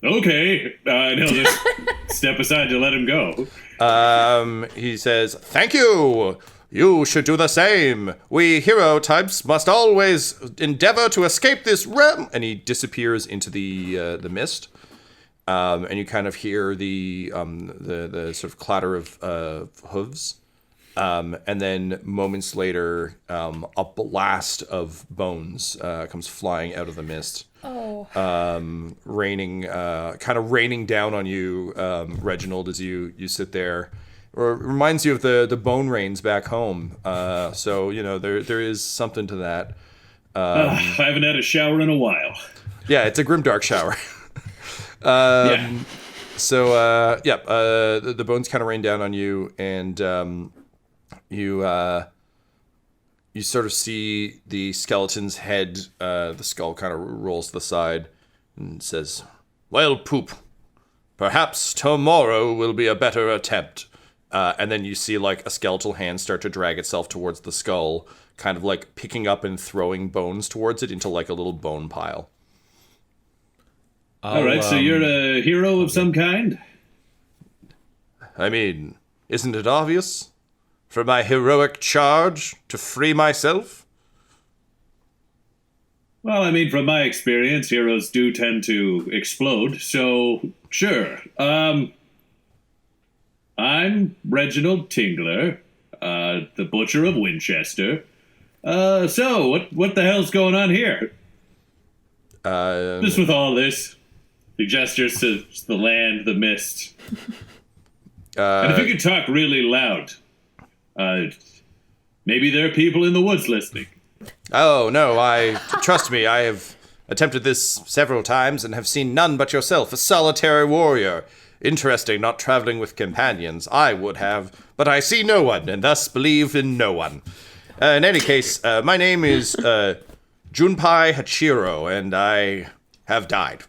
Okay, and he'll just step aside to let him go. He says, "Thank you. You should do the same. We hero types must always endeavor to escape this realm." And he disappears into the mist. And you kind of hear the sort of clatter of hooves. And then moments later, a blast of bones comes flying out of the mist. Raining down on you, Reginald, as you sit there. Or reminds you of the bone rains back home. So there is something to that. I haven't had a shower in a while. Yeah, it's a grimdark shower. Yeah. So the bones kind of rain down on you, and you sort of see the skeleton's head, the skull kind of rolls to the side and says, "Well, poop, perhaps tomorrow will be a better attempt." And then you see like a skeletal hand start to drag itself towards the skull, kind of like picking up and throwing bones towards it into like a little bone pile. All right, so you're a hero of some kind? I mean, isn't it obvious? For my heroic charge to free myself? Well, I mean, from my experience, heroes do tend to explode, so sure. I'm Reginald Tingler, the Butcher of Winchester. So, what the hell's going on here? Just with all this. He gestures to the land, the mist. And if you could talk really loud, maybe there are people in the woods listening. Oh, no, trust me, I have attempted this several times and have seen none but yourself, a solitary warrior. Interesting, not traveling with companions. I would have, but I see no one, and thus believe in no one. In any case, my name is Junpei Hachiro, and I have died.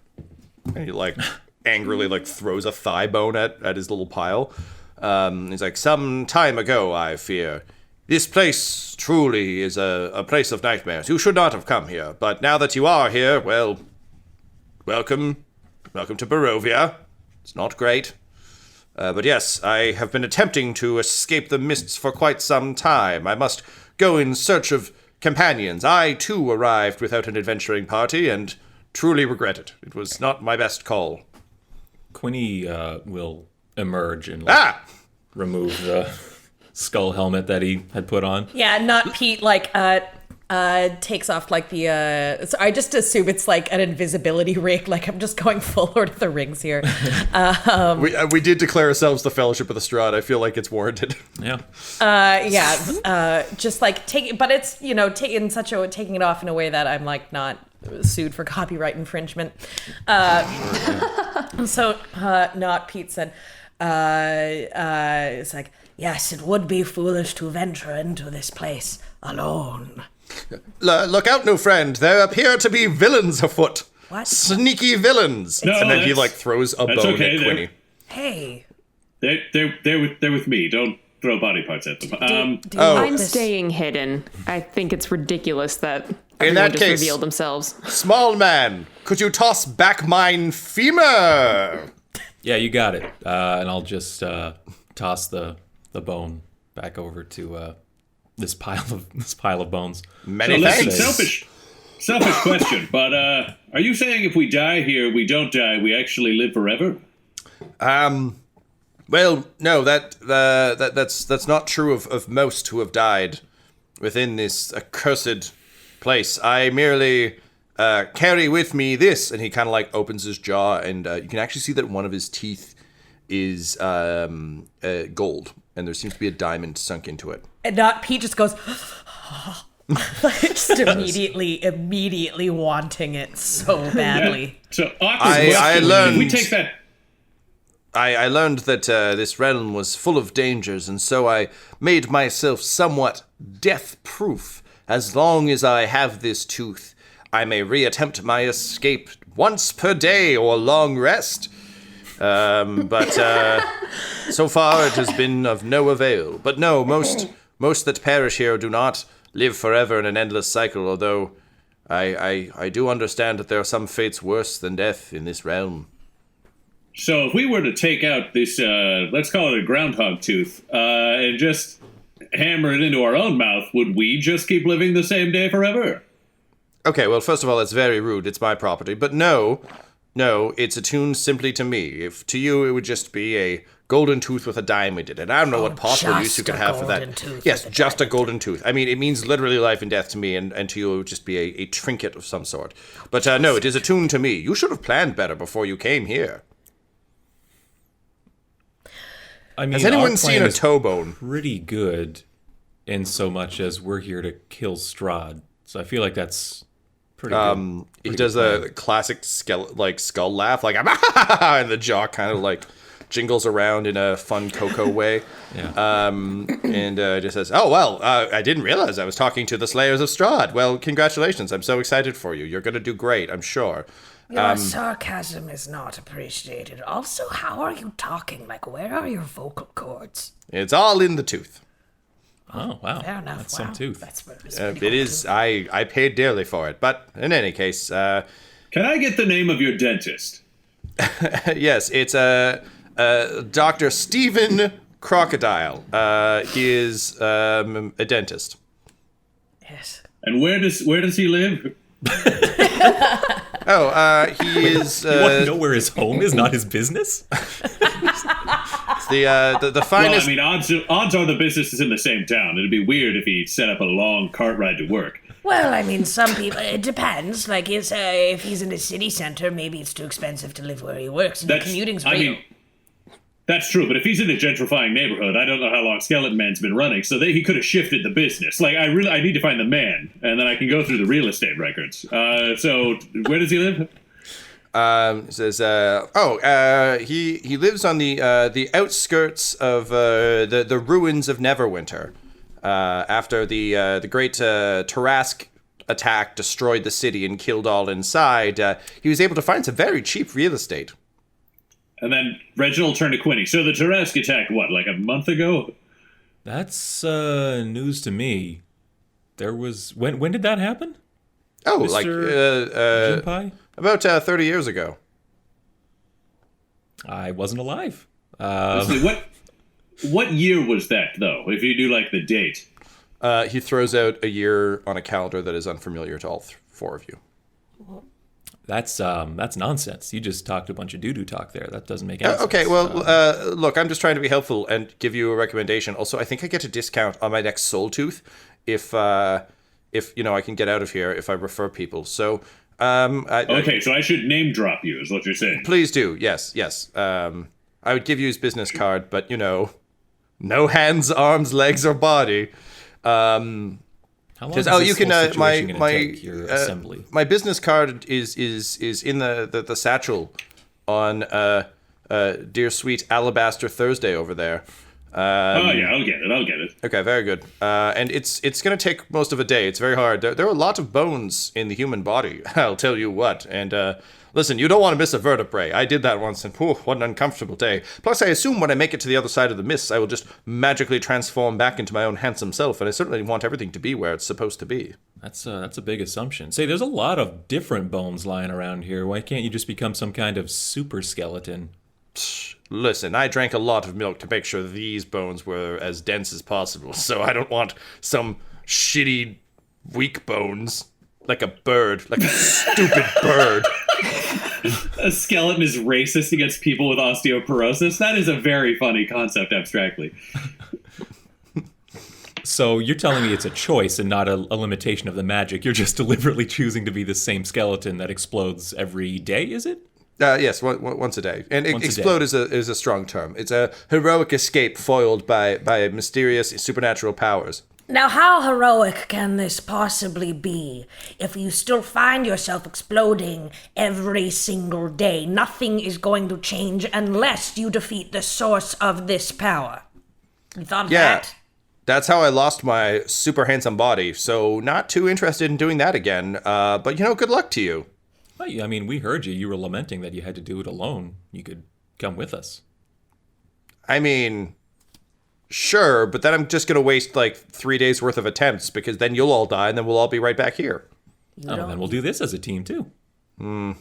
And he, like, angrily, like, throws a thigh bone at his little pile. He's like, some time ago, I fear. This place truly is a place of nightmares. You should not have come here, but now that you are here, well, welcome. Welcome to Barovia. It's not great. But yes, I have been attempting to escape the mists for quite some time. I must go in search of companions, I too arrived without an adventuring party and truly regret it. It was not my best call. Quinny will emerge and Ah! remove the skull helmet that he had put on. Yeah, not Pete, takes off the so I just assume it's like an invisibility rig. Like, I'm just going full Lord of the Rings here. We did declare ourselves the Fellowship of the Strahd. I feel like it's warranted. Yeah. Just like taking, but it's, taking it off in a way that I'm like not sued for copyright infringement. So not Pete said, it's like, yes, it would be foolish to venture into this place alone. Look out, new friend. There appear to be villains afoot. What? Sneaky villains. No, and then he that's- throws a that's bone okay, at Quinny. Hey, They're with me. Don't throw body parts at them. do you Oh. want I'm this? staying hidden. I think it's ridiculous that In everyone that just case- revealed themselves. Small man, could you toss back mine femur? Yeah, you got it. And I'll just toss the bone back over to this pile of bones. Many So listen, thanks. selfish question, but are you saying if we die here, we don't die, we actually live forever? Well, no, that's not true of most who have died within this accursed place. I merely carry with me this, and he kind of like opens his jaw, and you can actually see that one of his teeth is gold, and there seems to be a diamond sunk into it. And not Pete just goes, just immediately wanting it so badly. So awkward I question. learned- If we take that. I learned that this realm was full of dangers, and so I made myself somewhat death-proof. As long as I have this tooth, I may reattempt my escape once per day or long rest. But so far it has been of no avail. But no, most that perish here do not live forever in an endless cycle, although I do understand that there are some fates worse than death in this realm. So if we were to take out this, let's call it a groundhog tooth, and just hammer it into our own mouth, would we just keep living the same day forever? Okay, well, first of all, that's very rude. It's my property. But no, it's attuned simply to me. If to you, it would just be a golden tooth with a diamond in it. I don't know what possible use you just could a have for that. golden tooth Yes, with a just a golden tooth. I mean, it means literally life and death to me, and to you, it would just be a trinket of some sort. But no, it is attuned to me. You should have planned better before you came here. I mean, Has anyone our seen plan a is toe bone? pretty good in so much as we're here to kill Strahd. So I feel like that's pretty good. He does the classic skull laugh, like and the jaw kind of like jingles around in a fun Coco way. Yeah. And just says, "Oh well, I didn't realize I was talking to the Slayers of Strahd. Well, congratulations! I'm so excited for you. You're gonna do great, I'm sure." Your sarcasm is not appreciated. Also, how are you talking? Like, where are your vocal cords? It's all in the tooth. Oh, wow. Fair enough. That's wow. some tooth. That's pretty It cool is. too. I paid dearly for it, but in any case, Can I get the name of your dentist? yes, it's Dr. Stephen Crocodile. He is a dentist. Yes. And where does he live? Oh, he is You want to know where his home is, not his business? the Well, finest. I mean, odds are the business is in the same town. It'd be weird if he set up a long cart ride to work. Well, I mean, some people. It depends. Like, if he's in a city center, maybe it's too expensive to live where he works, and the commuting's real. I mean, that's true. But if he's in a gentrifying neighborhood, I don't know how long Skeleton Man's been running, so he could have shifted the business. Like, I need to find the man, and then I can go through the real estate records. So where does he live? Says, he lives on the outskirts of the ruins of Neverwinter. After the great Tarask attack destroyed the city and killed all inside, he was able to find some very cheap real estate. And then Reginald turned to Quinny. So the Tarask attack, what, like a month ago? That's news to me. There was... When did that happen? Oh, Mr. like Jinpai? about 30 years ago. I wasn't alive. Let's see, what year was that, though, if you do, like, the date? He throws out a year on a calendar that is unfamiliar to all four of you. That's nonsense. You just talked a bunch of doo-doo talk there. That doesn't make any sense. Okay, well, look, I'm just trying to be helpful and give you a recommendation. Also, I think I get a discount on my next soul tooth if I can get out of here if I refer people. So, okay, so I should name drop you, is what you're saying. Please do. Yes. I would give you his business card, but no hands, arms, legs, or body. How long is you can your assembly? my business card is in the satchel on dear sweet Alabaster Thursday over there. Yeah, I'll get it. Okay, very good. And it's going to take most of a day. It's very hard. There are a lot of bones in the human body. I'll tell you what. And listen, you don't want to miss a vertebrae. I did that once, and what an uncomfortable day. Plus, I assume when I make it to the other side of the mist, I will just magically transform back into my own handsome self. And I certainly want everything to be where it's supposed to be. That's a big assumption. Say, there's a lot of different bones lying around here. Why can't you just become some kind of super skeleton? Listen, I drank a lot of milk to make sure these bones were as dense as possible, so I don't want some shitty, weak bones. Like a bird. Like a stupid bird. A skeleton is racist against people with osteoporosis? That is a very funny concept, abstractly. So you're telling me it's a choice and not a limitation of the magic. You're just deliberately choosing to be the same skeleton that explodes every day, is it? Yes, once a day. And explode is a strong term. It's a heroic escape foiled by mysterious supernatural powers. Now, how heroic can this possibly be if you still find yourself exploding every single day? Nothing is going to change unless you defeat the source of this power. You thought of that? That's how I lost my super handsome body, so not too interested in doing that again. But, good luck to you. Well, I mean, we heard you. You were lamenting that you had to do it alone. You could come with us. I mean, sure, but then I'm just going to waste 3 days worth of attempts because then you'll all die and then we'll all be right back here. Then we'll do this as a team, too. No,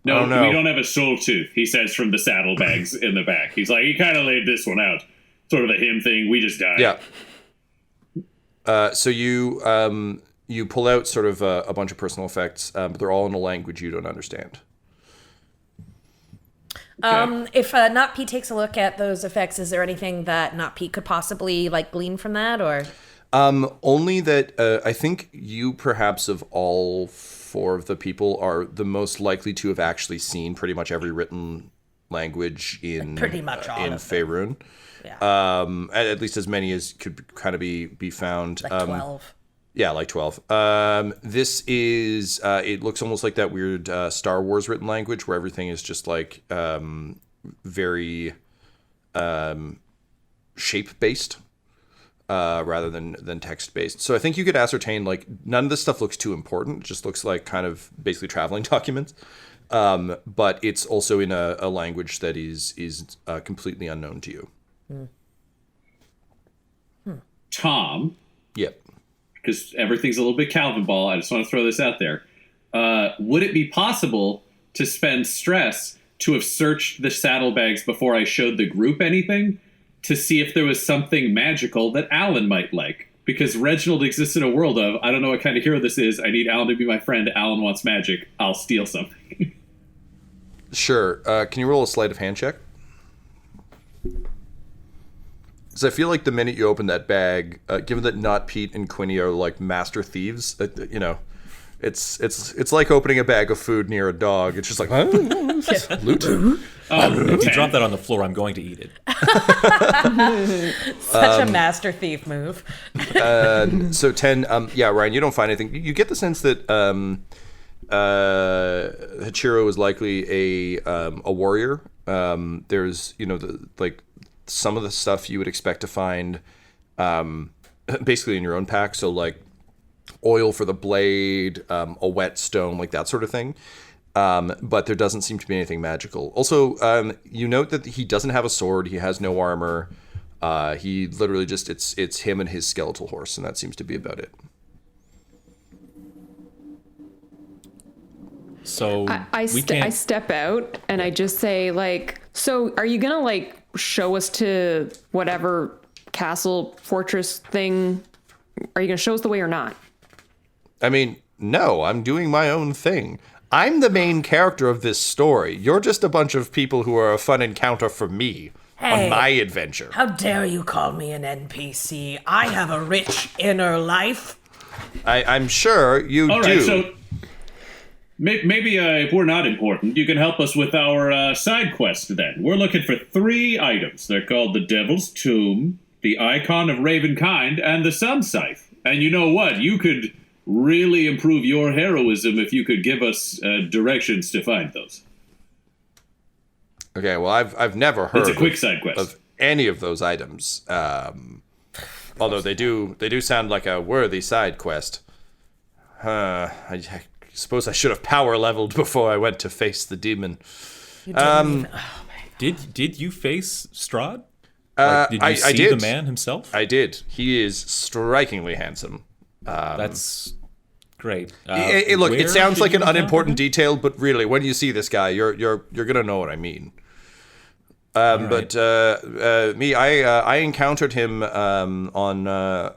we don't have a soul tooth, he says from the saddlebags in the back. He's like, he kind of laid this one out. Sort of a him thing. We just died. Yeah. So you pull out sort of a bunch of personal effects, but they're all in a language you don't understand. If Not Pete takes a look at those effects, is there anything that Not Pete could possibly glean from that, or? Only that I think you perhaps of all four of the people are the most likely to have actually seen pretty much every written language in pretty much all in Faerun. Yeah. At least as many as could kind of be found. 12. Yeah, 12. This is, it looks almost like that weird Star Wars written language where everything is just very shape-based rather than text-based. So I think you could ascertain, none of this stuff looks too important. It just looks like kind of basically traveling documents. But it's also in a language that is completely unknown to you. Tom? Yep. Because everything's a little bit Calvin Ball, I just want to throw this out there. Would it be possible to spend stress to have searched the saddlebags before I showed the group anything to see if there was something magical that Alyn might like? Because Reginald exists in a world of, I don't know what kind of hero this is, I need Alyn to be my friend, Alyn wants magic, I'll steal something. Sure. Can you roll a sleight of hand check? Because I feel like the minute you open that bag, given that Not Pete and Quinny are master thieves, it's like opening a bag of food near a dog. It's just like, loot. If you drop that on the floor, I'm going to eat it. Such a master thief move. So 10, Ryan, you don't find anything. You get the sense that Hachiro is likely a warrior. There's, some of the stuff you would expect to find basically in your own pack. So oil for the blade, a whetstone, that sort of thing. But there doesn't seem to be anything magical. Also, you note that he doesn't have a sword. He has no armor. He literally just, it's him and his skeletal horse, and that seems to be about it. So I step out and I just say so are you gonna show us to whatever castle fortress thing Are you going to show us the way or not? I mean, no, I'm doing my own thing. I'm the main character of this story. You're just a bunch of people who are a fun encounter for me Hey, on my adventure. How dare you call me an NPC? I have a rich inner life. I'm sure you All do. right, so maybe if we're not important, you can help us with our side quest then. We're looking for 3 items. They're called the Devil's Tomb, the Icon of Ravenkind, and the Sun Scythe. And you know what? You could really improve your heroism if you could give us directions to find those. Okay, well, I've never heard It's a quick side quest. of any of those items. Although they do sound like a worthy side quest. I suppose I should have power leveled before I went to face the demon. Did you face Strahd? Did you I see did. the man himself? I did. He is strikingly handsome. That's great. Look, where it sounds did like you an encounter unimportant him? detail, but really, when you see this guy, you're gonna know what I mean. But I encountered him I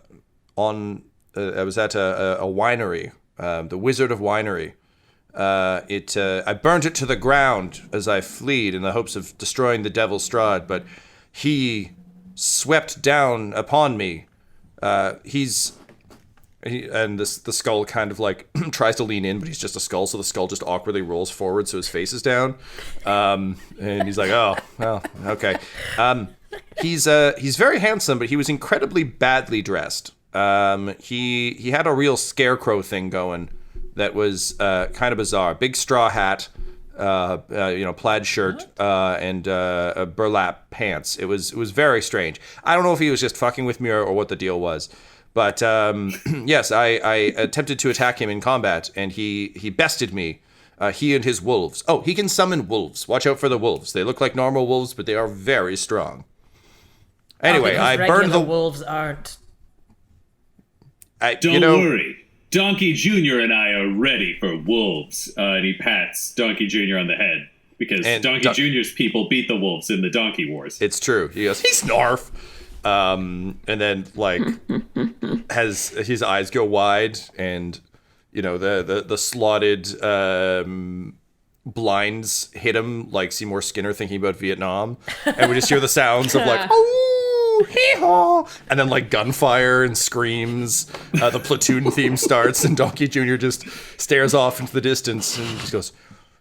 was at a winery, the Wizard of Winery. I burnt it to the ground as I fled in the hopes of destroying the Devil Strahd, but he swept down upon me. And the skull kind of like tries to lean in, but he's just a skull, so the skull just awkwardly rolls forward, so his face is down. And he's like, "Oh, well, okay." He's very handsome, but he was incredibly badly dressed. He had a real scarecrow thing going that was kind of bizarre. Big straw hat, plaid shirt, and burlap pants. It was very strange. I don't know if he was just fucking with me or what the deal was. But yes, I attempted to attack him in combat, and he bested me. He and his wolves. Oh, he can summon wolves. Watch out for the wolves. They look like normal wolves, but they are very strong. Anyway, I burned the wolves aren't. Don't worry. Donkey Jr. and I are ready for wolves. And he pats Donkey Jr. on the head. Because Donkey Jr.'s people beat the wolves in the Donkey Wars. It's true. He goes, "He's Snarf." And then like has his eyes go wide, and the slotted blinds hit him like Seymour Skinner thinking about Vietnam, and we just hear the sounds of like "oh, hee-haw," and then like gunfire and screams. The platoon theme starts, and Donkey Jr. just stares off into the distance and just goes,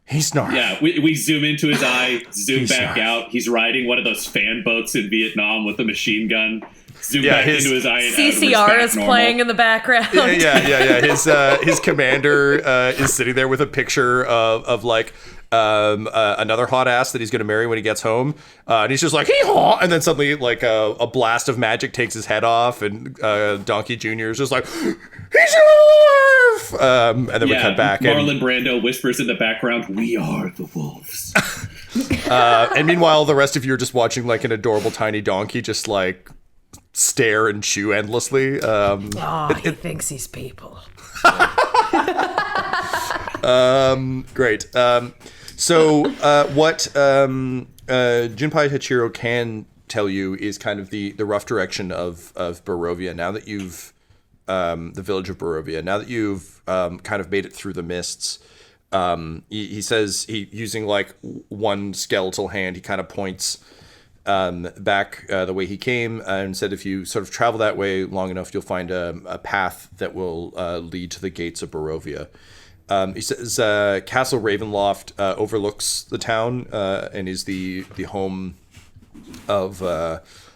"He's Snarf." Yeah, we zoom into his eye, zoom He's back Snarf. Out. He's riding one of those fan boats in Vietnam with a machine gun. Zoom back into his eye. And CCR is playing in the background. Yeah. His commander is sitting there with a picture of like another hot ass that he's going to marry when he gets home, and he's just like hee-haw, and then suddenly like a blast of magic takes his head off, and Donkey Jr. is just like, "He's alive!" And then we cut back, Marlon Brando whispers in the background, "We are the wolves." and meanwhile the rest of you are just watching like an adorable tiny donkey just like stare and chew endlessly. He thinks he's people. Great. So what Junpei Hachiro can tell you is kind of the rough direction of Barovia. Now that you've the village of Barovia, now that you've kind of made it through the mists, he says he using like one skeletal hand, he kind of points back the way he came and said if you sort of travel that way long enough, you'll find a path that will lead to the gates of Barovia. He says Castle Ravenloft overlooks the town and is the home of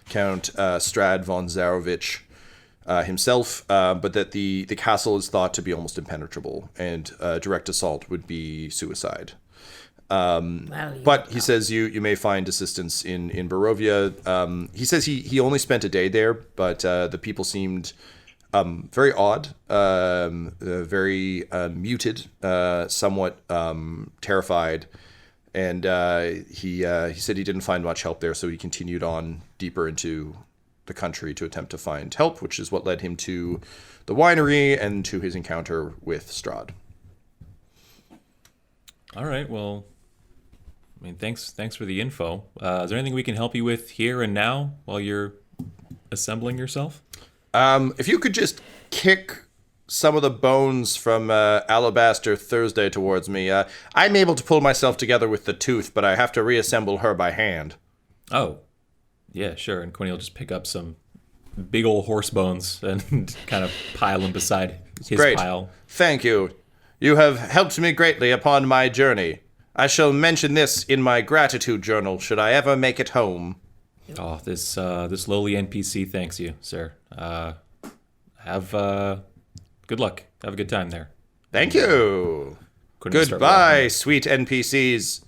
Count Strahd von Zarovich himself, but that the castle is thought to be almost impenetrable, and direct assault would be suicide. But he says you may find assistance in Barovia. He says he only spent a day there, but the people seemed very odd, very muted, somewhat terrified, and he said he didn't find much help there, so he continued on deeper into the country to attempt to find help, which is what led him to the winery and to his encounter with Strahd. All right, well, I mean, thanks for the info. Is there anything we can help you with here and now while you're assembling yourself? If you could just kick some of the bones from Alabaster Thursday towards me, I'm able to pull myself together with the tooth, but I have to reassemble her by hand. Oh, yeah, sure. And Quinny will just pick up some big old horse bones and kind of pile them beside his Great. pile. Thank you. You have helped me greatly upon my journey. I shall mention this in my gratitude journal should I ever make it home. Oh, this lowly NPC thanks you, sir. Have good luck. Have a good time there. Thank you. Quinny will start Goodbye, walking. sweet NPCs.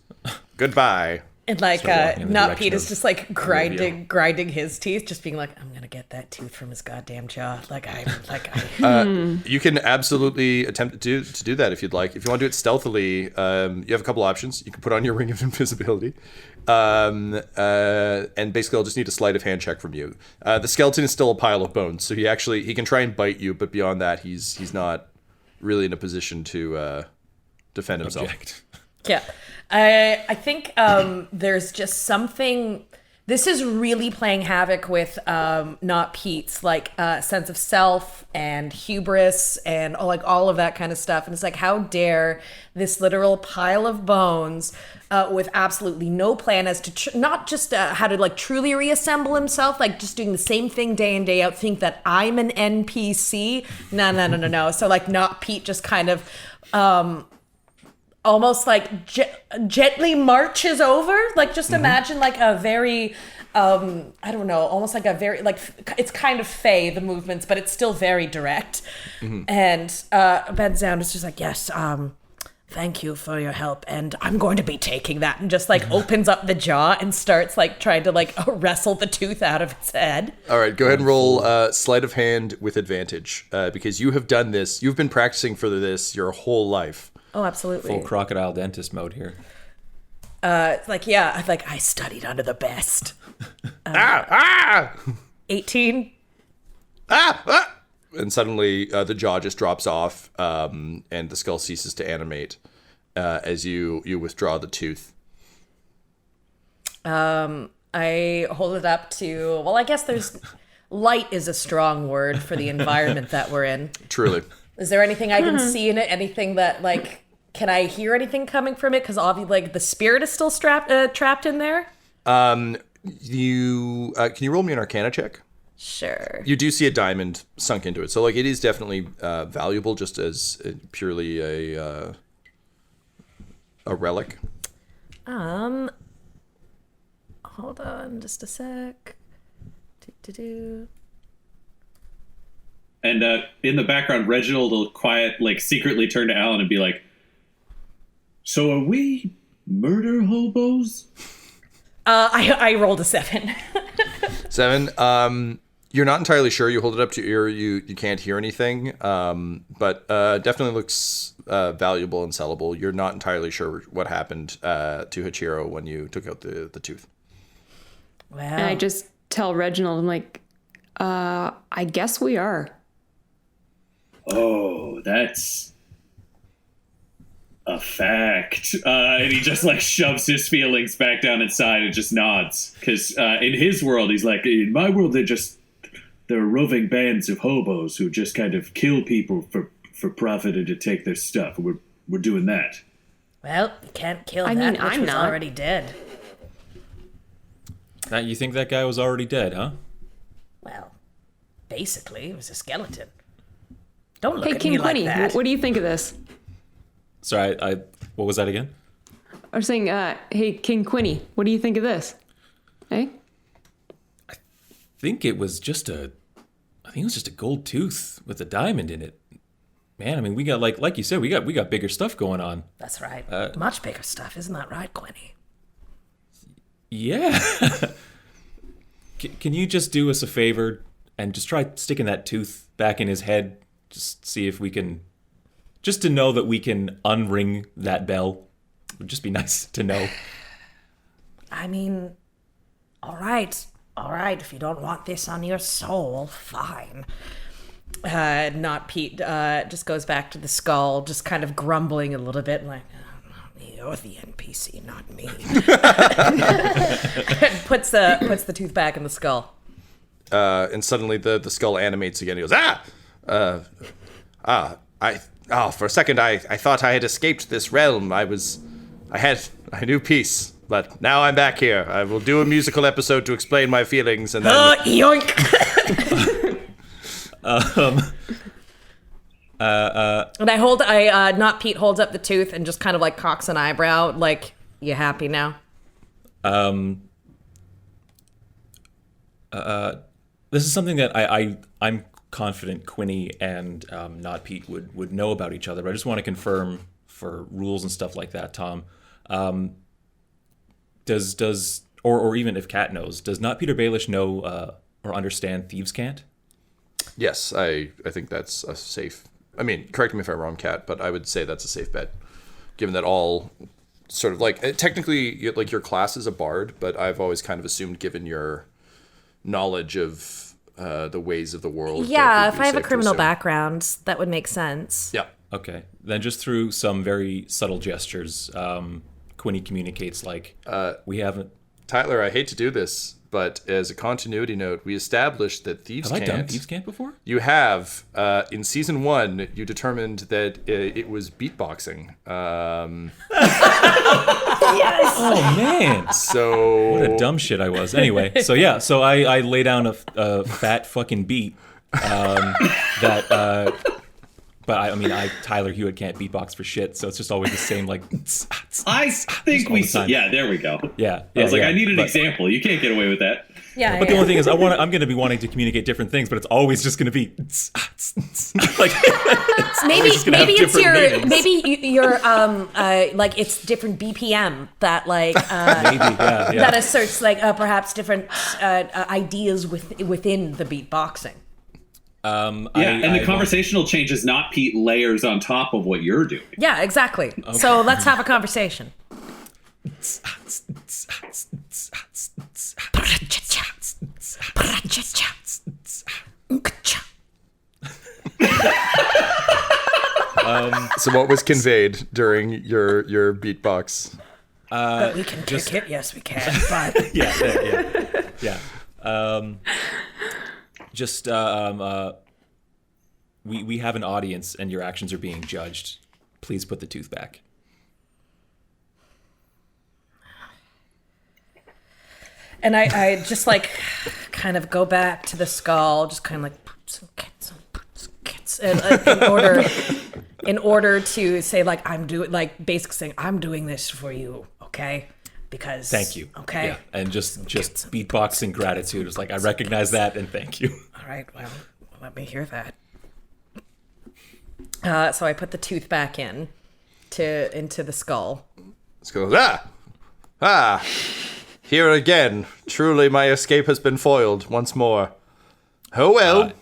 Goodbye. And like, Start walking in the Not direction Pete is of just like Barovia. grinding his teeth, just being like, I'm gonna get that tooth from his goddamn jaw. You can absolutely attempt to do that if you'd like. If you want to do it stealthily, you have a couple options. You can put on your ring of invisibility. And basically I'll just need a sleight of hand check from you. The skeleton is still a pile of bones, so he can try and bite you, but beyond that, he's not really in a position to defend himself. Object. Yeah. I think there's just something. This is really playing havoc with Not Pete's like sense of self and hubris and all of that kind of stuff. And it's like, how dare this literal pile of bones with absolutely no plan as to not just how to like truly reassemble himself, like just doing the same thing day in day out, think that I'm an NPC. No. So like Not Pete just kind of almost like gently marches over, like just imagine like a very I don't know, almost like a very like it's kind of fey, the movements, but it's still very direct. And bends down, is just like, yes, thank you for your help, and I'm going to be taking that, and just like opens up the jaw and starts like trying to like wrestle the tooth out of its head. All right, go ahead and roll sleight of hand with advantage because you have done this. You've been practicing for this your whole life. Oh, absolutely. Full crocodile dentist mode here. Like, yeah, like I studied under the best. 18. And suddenly the jaw just drops off and the skull ceases to animate as you withdraw the tooth. I hold it up to, well, I guess there's light is a strong word for the environment that we're in. Truly. Is there anything I can see in it? Anything that like, can I hear anything coming from it? Because obviously, like the spirit is still trapped in there. You can you roll me an Arcana check? Sure. You do see a diamond sunk into it, so like it is definitely valuable, just as purely a relic. Hold on, just a sec. And in the background, Reginald will secretly turn to Alyn and be like, "So are we murder hobos?" I rolled a 7. 7. You're not entirely sure. You hold it up to your ear. You can't hear anything. But definitely looks valuable and sellable. You're not entirely sure what happened to Hachiro when you took out the tooth. Wow. And I just tell Reginald, I'm like, I guess we are. Oh, that's a fact. And he just like shoves his feelings back down inside and just nods. Because in his world, he's like, in my world, they're roving bands of hobos who just kind of kill people for profit and to take their stuff. We're doing that. Well, you can't kill I that mean, which I'm was not. already dead. You think that guy was already dead, huh? Well, basically, it was a skeleton. Don't look Hey, at King me like Quinny, that. what do you think of this? Sorry, what was that again? I was saying, hey, King Quinny, what do you think of this? Hey? I think it was just a gold tooth with a diamond in it. Man, I mean, we got like you said, we got bigger stuff going on. That's right. Much bigger stuff, isn't that right, Quinny? Yeah. Can you just do us a favor and just try sticking that tooth back in his head? Just see if we can, just to know that we can unring that bell. It would just be nice to know. I mean, all right. If you don't want this on your soul, fine. Not Pete just goes back to the skull, just kind of grumbling a little bit, like, You're the NPC, not me. and puts the tooth back in the skull. and suddenly the skull animates again. He goes, for a second I thought I had escaped this realm. I knew peace, but now I'm back here. I will do a musical episode to explain my feelings, and then Yoink! And Not Pete holds up the tooth and just kind of like cocks an eyebrow, like, you happy now? This is something that I'm confident Quinny and Not Pete would know about each other, but I just want to confirm for rules and stuff like that, Tom. Does or even if Kat knows, does Not Petyr Baelish know or understand Thieves' Cant? yes, I think that's a safe. I mean, correct me if I'm wrong, Kat, but I would say that's a safe bet, given that all sort of like technically like your class is a bard, but I've always kind of assumed, given your knowledge of the ways of the world. Yeah, if I have a criminal background, that would make sense. Yeah. Okay, then just through some very subtle gestures, Quinny communicates like, we haven't. Tyler, I hate to do this, but as a continuity note, we established that Thieves' Have I Cant. done Thieves' Cant before? You have. In season 1, you determined that it was beatboxing. Yes. Oh man, So what a dumb shit I was. Anyway, so yeah, so I lay down a fat fucking beat that. But I mean, Tyler Hewitt can't beatbox for shit, so it's just always the same, like. I think all we. the time. Yeah, there we go. Yeah, I was like, yeah, I need an but- example. You can't get away with that. Yeah, But the only thing is, I'm going to be wanting to communicate different things, but it's always just going to be like. maybe just gonna have maybe it's different your meanings. maybe your like it's different BPM that like Maybe, yeah. that asserts like perhaps different ideas within the beatboxing. And the conversational change is Not Pete layers on top of what you're doing. Yeah, exactly. So let's have a conversation. So what was conveyed during your beatbox? But we can kick it. Yes, we can. But Yeah. We have an audience, and your actions are being judged. Please put the tooth back. And I just like kind of go back to the skull, just kind of like put some kits, and in order to say like basically saying I'm doing this for you, okay? Because Thank you. Okay. Yeah. And just beatboxing gratitude. It's like, I recognize that, and thank you. All right. Well, let me hear that. So I put the tooth back into the skull. Let's go. Here again. Truly, my escape has been foiled once more. Oh well.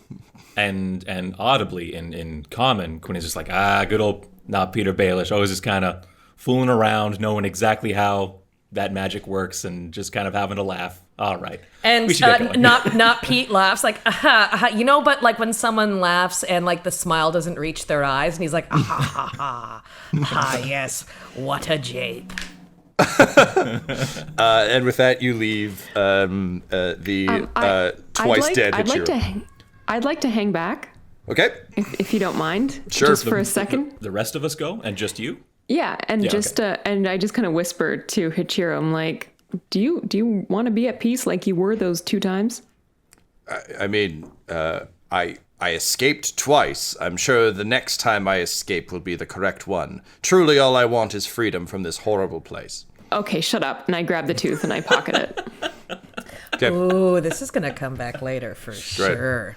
And audibly in common, Quinny's just like, good old Not Petyr Baelish. Always just kind of fooling around, knowing exactly how that magic works, and just kind of having a laugh. All right. And we should get going. not Pete laughs like, but like when someone laughs and like the smile doesn't reach their eyes, and he's like, yes, what a jape. And with that, you leave the twice dead Hichiro. I'd like to hang back, Okay. if you don't mind. Sure. Just for a second. The rest of us go, and just you? Yeah, and and I just kind of whispered to Hichiro, I'm like, do you want to be at peace like you were those 2 times? I mean, I escaped twice. I'm sure the next time I escape will be the correct one. Truly, all I want is freedom from this horrible place. Okay, shut up. And I grab the tooth and I pocket it. Okay. "Ooh, this is gonna come back later for sure."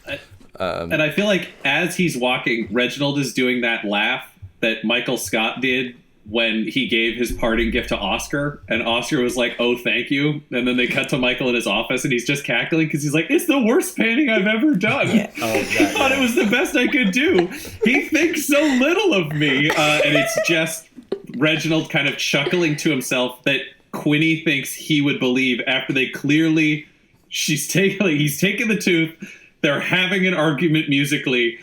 And I feel like as he's walking, Reginald is doing that laugh that Michael Scott did when he gave his parting gift to Oscar, and Oscar was like, "Oh, thank you." And then they cut to Michael in his office, and he's just cackling because he's like, "It's the worst painting I've ever done." He thought it was the best I could do. He thinks so little of me. And it's just Reginald kind of chuckling to himself that Quinny thinks he would believe after they clearly, he's taking the tooth. They're having an argument musically.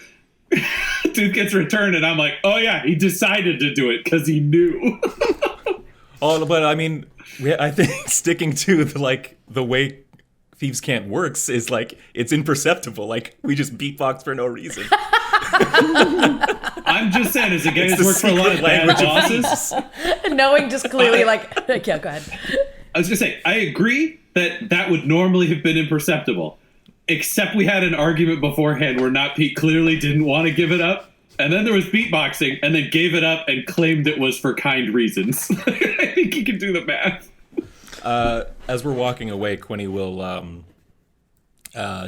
Tooth gets returned, and I'm like, oh yeah, he decided to do it because he knew. But I mean, I think sticking to the way Thieves Can't works is like it's imperceptible. Like we just beatbox for no reason. I'm just saying, as a guy who's worked for a lot of bad bosses, Knowing just clearly, like, yeah, go ahead. I was gonna say, I agree that would normally have been imperceptible, except we had an argument beforehand where Not Pete clearly didn't want to give it up, and then there was beatboxing, and then gave it up and claimed it was for kind reasons. I think you can do the math. As we're walking away, Quinny will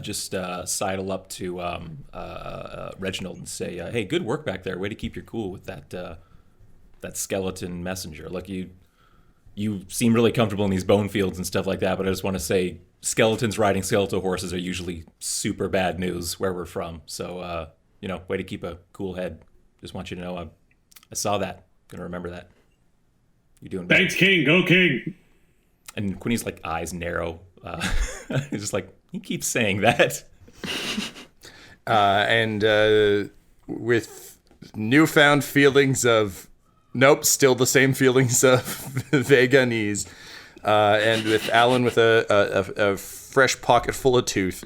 just sidle up to Reginald and say, "Hey, good work back there. Way to keep your cool with that skeleton messenger. Look, you seem really comfortable in these bone fields and stuff like that, but I just want to say skeletons riding skeletal horses are usually super bad news where we're from. So, way to keep a cool head. Just want you to know I saw that. Gonna remember that. You're doing better." Thanks, King. Go, King. And Quinny's like eyes narrow. He's just like, he keeps saying that. And with newfound feelings of, nope, still the same feelings of vague unease, and with Alyn with a fresh pocket full of tooth,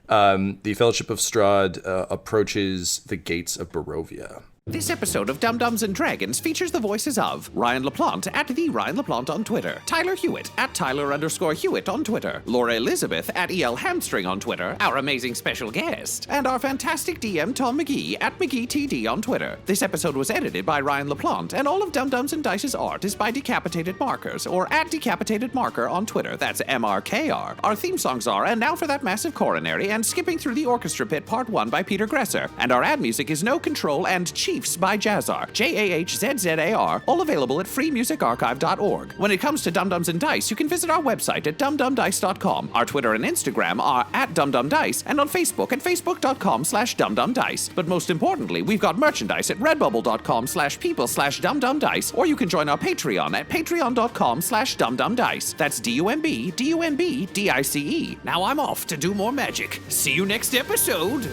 the Fellowship of Strahd approaches the gates of Barovia. This episode of Dum-Dums and Dragons features the voices of Ryan LaPlante at the Ryan LaPlante on Twitter, Tyler Hewitt at Tyler_Hewitt on Twitter, Laura Elizabeth at EL Hamstring on Twitter, our amazing special guest, and our fantastic DM Tom McGee at McGeeTD on Twitter. This episode was edited by Ryan LaPlante, and all of Dum-Dums and Dice's art is by Decapitated Markers, or at Decapitated Marker on Twitter. That's MRKR. Our theme songs are And Now for That Massive Coronary and Skipping Through the Orchestra Pit Part 1 by Peter Gresser, and our ad music is No Control and Chiefs by Jazzar, JAHZZAR, all available at freemusicarchive.org. When it comes to Dum-Dums and Dice, you can visit our website at dumdumdice.com. Our Twitter and Instagram are at dumdumdice, and on Facebook at facebook.com/dumdumdice. But most importantly, we've got merchandise at redbubble.com/people/dumdumdice, or you can join our Patreon at patreon.com/dumdumdice. That's DUMBDUMBDICE. Now I'm off to do more magic. See you next episode.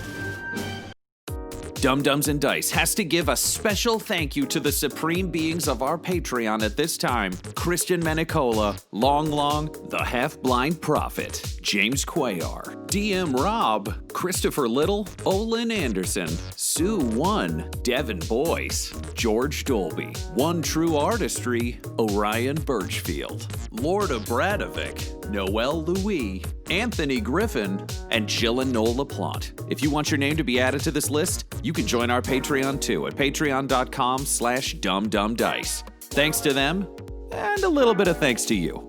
Dum-Dums and Dice has to give a special thank you to the supreme beings of our Patreon at this time. Christian Menicola, Long, the Half-Blind Prophet, James Cuellar, DM Rob, Christopher Little, Olin Anderson, Sue One, Devin Boyce, George Dolby, One True Artistry, Orion Birchfield, Lord Abradovic, Noel Louis, Anthony Griffin, and Jill and Noel LaPlante. If you want your name to be added to this list, you can join our Patreon too at patreon.com/dumdumdice. Thanks to them, and a little bit of thanks to you.